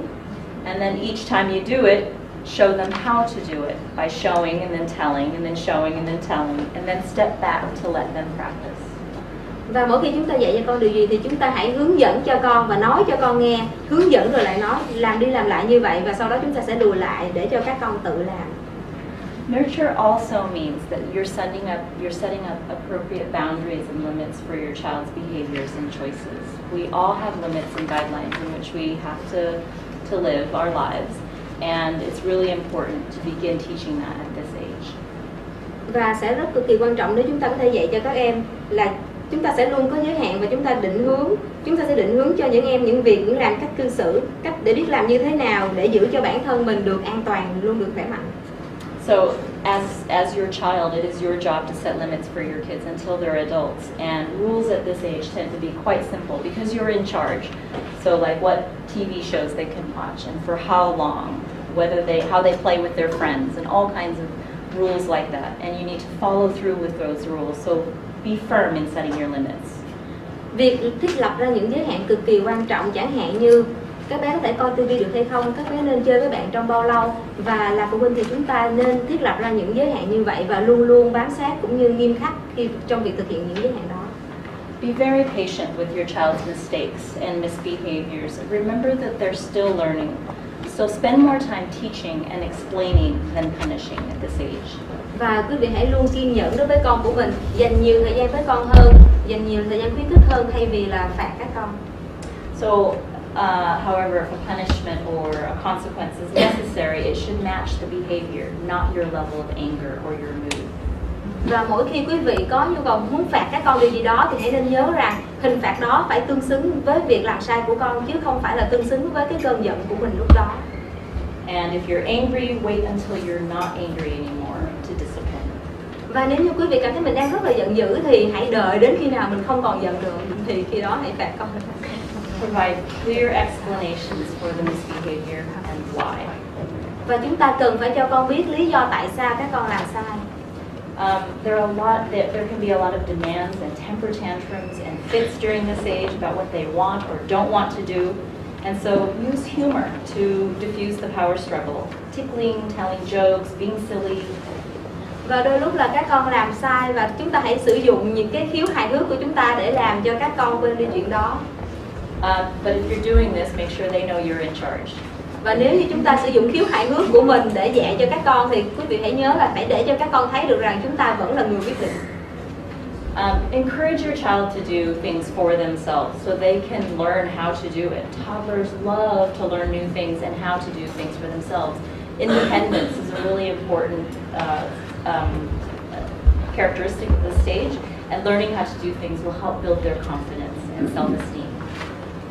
[SPEAKER 4] And then each time you do it, show them how to do it by showing and then telling and then showing and then telling and then step back to let them practice.
[SPEAKER 2] Và mỗi khi chúng ta dạy cho con điều gì thì chúng ta hãy hướng dẫn cho con và nói cho con nghe, hướng dẫn rồi lại nói, làm đi làm lại như vậy, và sau đó chúng ta sẽ lùi lại để cho các con tự làm.
[SPEAKER 4] Nurture also means that you're setting up appropriate boundaries and limits for your child's behaviors and choices. We all have limits and guidelines in which we have to live our lives, and it's really important to begin teaching that at this age.
[SPEAKER 2] Và sẽ rất cực kỳ quan trọng nếu chúng ta có thể dạy cho các em là chúng ta sẽ luôn có giới hạn, và chúng ta sẽ định hướng cho những em những việc, những làm, cách cư xử, cách để biết làm như thế nào để giữ cho bản thân mình được an toàn, luôn được khỏe mạnh.
[SPEAKER 4] So as your child, it is your job to set limits for your kids until they're adults, and rules at this age tend to be quite simple because you're in charge. So like what TV shows they can watch and for how long, how they play with their friends, and all kinds of rules like that, and you need to follow through with those rules. So be firm in setting your limits.
[SPEAKER 2] Việc thiết lập ra những giới hạn cực kỳ quan trọng, chẳng hạn như các bé có thể coi TV được hay không, các bé nên chơi với bạn trong bao lâu, và là phụ huynh thì chúng ta nên thiết lập ra những giới hạn như vậy và luôn luôn bám sát cũng như nghiêm khắc trong việc thực hiện những giới hạn đó.
[SPEAKER 4] Be very patient with your child's mistakes and misbehaviors. Remember that they're still learning. So spend more time teaching and explaining than punishing at this age.
[SPEAKER 2] Và quý vị hãy luôn kiên nhẫn đối với con của mình, dành nhiều thời gian với con hơn, dành nhiều thời gian khuyến khích hơn thay vì là phạt các con.
[SPEAKER 4] So, however, if a punishment or a consequence is necessary, it should match the behavior, not your level of anger or your mood.
[SPEAKER 2] Và mỗi khi quý vị có nhu cầu muốn phạt các con điều gì đó thì hãy nên nhớ rằng hình phạt đó phải tương xứng với việc làm sai của con, chứ không phải là tương xứng với cái cơn giận của mình lúc đó.
[SPEAKER 4] And if you're angry, wait until you're not angry anymore to discipline.
[SPEAKER 2] Và nếu như quý vị cảm thấy mình đang rất là giận dữ thì hãy đợi đến khi nào mình không còn giận được thì khi đó hãy phạt con.
[SPEAKER 4] provide clear explanations for the misbehavior and why.
[SPEAKER 2] Và chúng ta cần phải cho con biết lý do tại sao các con làm sai.
[SPEAKER 4] There can be a lot of demands and temper tantrums and fits during this age about what they want or don't want to do. And so use humor to diffuse the power struggle. Tickling, telling jokes, being silly.
[SPEAKER 2] Và đôi lúc là các con làm sai và chúng ta hãy sử dụng những cái khiếu hài hước của chúng ta để làm cho các con quên đi chuyện đó.
[SPEAKER 4] But if you're doing this, make sure they know you're in charge.
[SPEAKER 2] Và nếu như chúng ta sử dụng khiếu hài hước của mình để dạy cho các con thì quý vị hãy nhớ là phải để cho các con thấy được rằng chúng ta vẫn là người quyết định.
[SPEAKER 4] Encourage your child to do things for themselves so they can learn how to do it. Toddlers love to learn new things and how to do things for themselves. Independence is a really important characteristic of the stage, and learning how to do things will help build their confidence and self-esteem.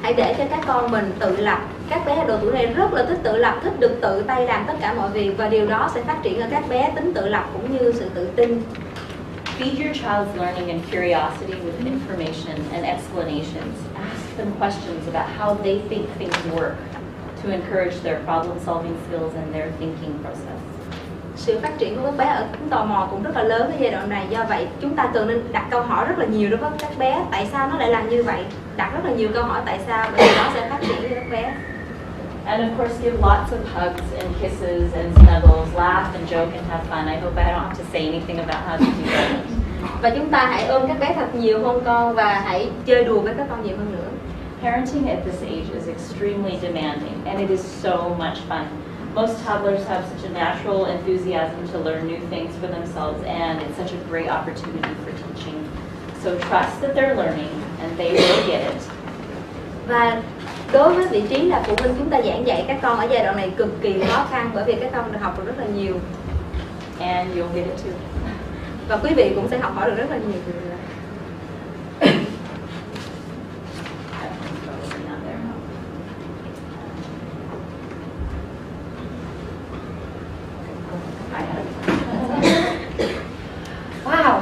[SPEAKER 2] Hãy để cho các con mình tự lập. Các bé ở độ tuổi này rất là thích tự lập, thích được tự tay làm tất cả mọi việc và điều đó sẽ phát triển ở các bé tính tự lập cũng như sự tự tin.
[SPEAKER 4] Feed your child's learning and curiosity with information and explanations. Ask them questions about how they think things work to encourage their problem-solving skills and their thinking process.
[SPEAKER 2] Sự phát triển của các bé ở tính tò mò cũng rất là lớn ở giai đoạn này, do vậy chúng ta cần nên đặt câu hỏi rất là nhiều đối với các bé. Tại sao nó lại làm như vậy? Đặt rất là nhiều câu hỏi tại sao, bởi vì nó sẽ phát triển cho các bé.
[SPEAKER 4] And of course, give lots of hugs and kisses and snuggles, laugh and joke and have fun. I hope I don't have to say anything about how to do that.
[SPEAKER 2] Và chúng ta hãy ôm các bé thật nhiều hôn con và hãy chơi đùa với các con nhiều hơn nữa.
[SPEAKER 4] Parenting at this age is extremely demanding, and it is so much fun. Most toddlers have such a natural enthusiasm to learn new things for themselves, and it's such a great opportunity for teaching. So trust that they're learning, and they will get it.
[SPEAKER 2] Và đối với vị trí là phụ huynh, chúng ta giảng dạy các con ở giai đoạn này cực kỳ khó khăn bởi vì các con được học được rất là nhiều.
[SPEAKER 4] And you'll get it too.
[SPEAKER 2] Và quý vị cũng sẽ học hỏi được rất là nhiều.
[SPEAKER 3] Wow,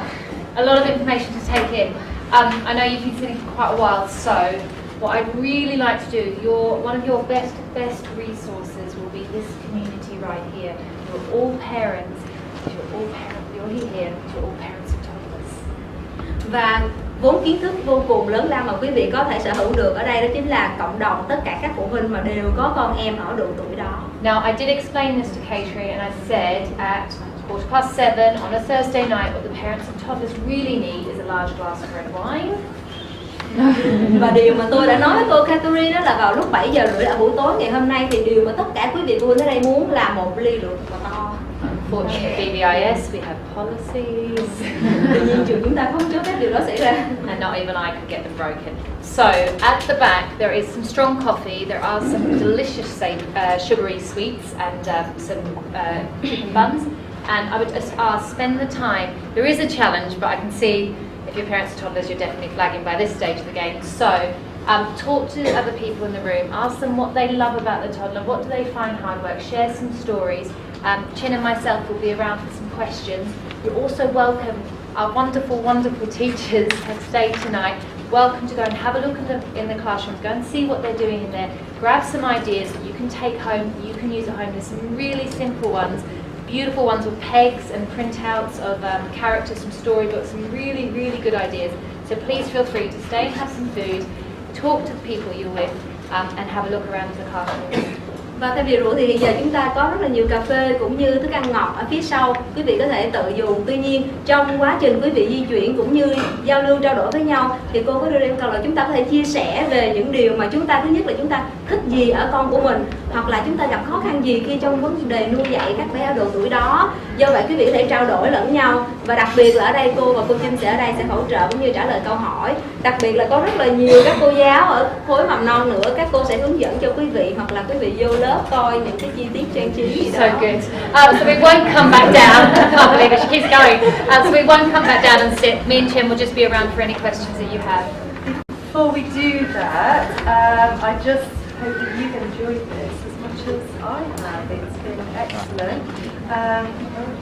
[SPEAKER 3] a lot of information to take in. I know you've been sitting for quite a while, so what I'd really like to do, one of your best resources will be this community right here. You're all parents. You're here. You're all parents of toddlers.
[SPEAKER 2] Và vốn kiến thức vô cùng lớn lao mà quý vị có thể sở hữu được ở đây đó chính là cộng đồng tất cả các phụ huynh mà đều có con em ở độ tuổi đó.
[SPEAKER 3] Now, I did explain this to Catherine, and I said at 7:15 on a Thursday night, what the parents of toddlers really need is a large glass of red wine.
[SPEAKER 2] Và điều mà tôi đã nói với cô Catherine đó là vào lúc 7:30 ở buổi tối ngày hôm nay thì điều mà tất cả quý vị phụ huynh ở đây muốn là một ly rượu to.
[SPEAKER 3] Unfortunately, at BVIS we have policies.
[SPEAKER 2] Tuy nhiên trường chúng ta không cho phép điều đó xảy ra.
[SPEAKER 3] And not even I could get them broken. So at the back there is some strong coffee. There are some delicious sugary sweets and some buns. And I would just ask, spend the time. There is a challenge, but I can see if your parents are toddlers, you're definitely flagging by this stage of the game. So talk to other people in the room. Ask them what they love about the toddler. What do they find hard work? Share some stories. Chin and myself will be around for some questions. You're also welcome. Our wonderful teachers have stayed tonight. Welcome to go and have a look in the classrooms. Go and see what they're doing in there. Grab some ideas that you can take home, you can use at home. There's some really simple ones. Beautiful ones with pegs and printouts of characters from storybooks, some really good ideas. So please feel free to stay and have some food, talk to the people you're with, and have a look around the classroom.
[SPEAKER 2] Và thay vì rượu thì hiện giờ chúng ta có rất là nhiều cà phê cũng như thức ăn ngọt ở phía sau, quý vị có thể tự dùng. Tuy nhiên trong quá trình quý vị di chuyển cũng như giao lưu trao đổi với nhau thì cô có đưa ra yêu cầu là chúng ta có thể chia sẻ về những điều mà chúng ta, thứ nhất là chúng ta thích gì ở con của mình, hoặc là chúng ta gặp khó khăn gì khi trong vấn đề nuôi dạy các bé ở độ tuổi đó. Do vậy quý vị có thể trao đổi lẫn nhau, và đặc biệt là ở đây cô và cô Trinh sẽ ở đây sẽ hỗ trợ cũng như trả lời câu hỏi. Đặc biệt là có rất là nhiều các cô giáo ở khối mầm non nữa, các cô sẽ hướng dẫn cho quý vị, hoặc là quý vị vô lớp coi những cái chi tiết trang trí gì đó.
[SPEAKER 3] So good. So we won't come back down. I can't believe it. She keeps going. So we won't come back down and sit. Me and Jim will just be around for any questions that you have.
[SPEAKER 1] Before we do that, I just hope that you've enjoyed this as much as I have. It's been excellent.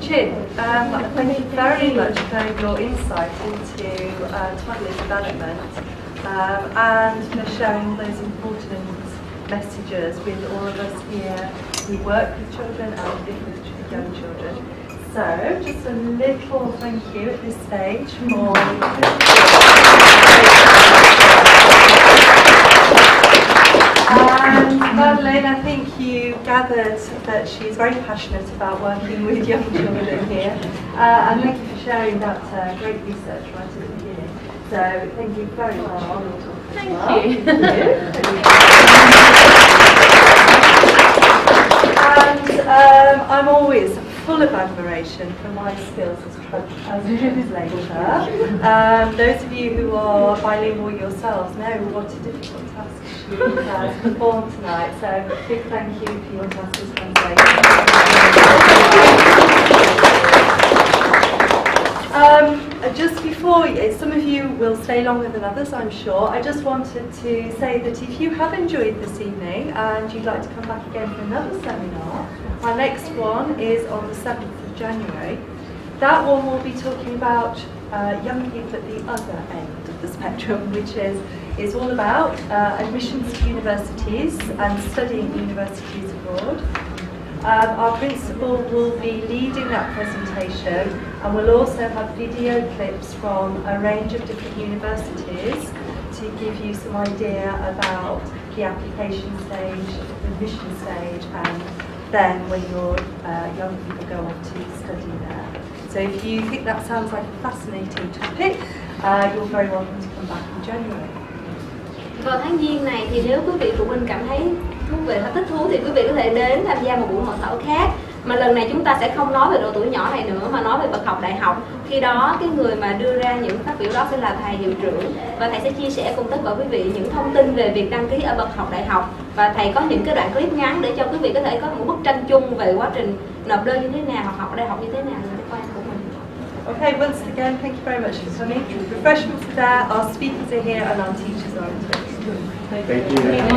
[SPEAKER 1] Chin, thank you very much for your insight into toddler development. and for sharing those important messages with all of us here who work with children and live with young children. So, just a little thank you at this stage for and Madeleine, I think you gathered that she's very passionate about working with young children here, and thank you for sharing that great research right at the beginning. So thank you very much for your talk.
[SPEAKER 2] Thank you.
[SPEAKER 1] And I'm always full of admiration for my skills as a translator. Those of you who are bilingual yourselves know what a difficult task she has performed tonight. So big thank you for your task as translator. Just before, some of you will stay longer than others, I'm sure. I just wanted to say that if you have enjoyed this evening and you'd like to come back again for another seminar, our next one is on the 7th of January. That one will be talking about young people at the other end of the spectrum, which is all about admissions to universities and studying universities abroad. Our principal will be leading that presentation, and we'll also have video clips from a range of different universities to give you some idea about the application stage, the admission stage, and then when your young people go off to study there. So if you think that sounds like a fascinating topic, you're very welcome to come back in January.
[SPEAKER 2] Vào tháng Giêng này thì nếu quý vị phụ huynh cảm thấy thú vị hoặc thích thú thì quý vị có thể đến tham gia một buổi hội thảo khác. Mà lần này chúng ta sẽ không nói về độ tuổi nhỏ này nữa mà nói về bậc học đại học. Khi đó cái người mà đưa ra những phát biểu đó sẽ là thầy hiệu trưởng, và thầy sẽ chia sẻ cùng tất cả quý vị những thông tin về việc đăng ký ở bậc học đại học, và thầy có những cái đoạn clip ngắn để cho quý vị có thể có một bức tranh chung về quá trình nộp đơn như thế nào hoặc học ở đại học như thế nào với quan của mình.
[SPEAKER 1] Okay, once again, thank you very much for coming. Refreshments are there, our speakers are here, and our teachers are in place.
[SPEAKER 5] Thank you.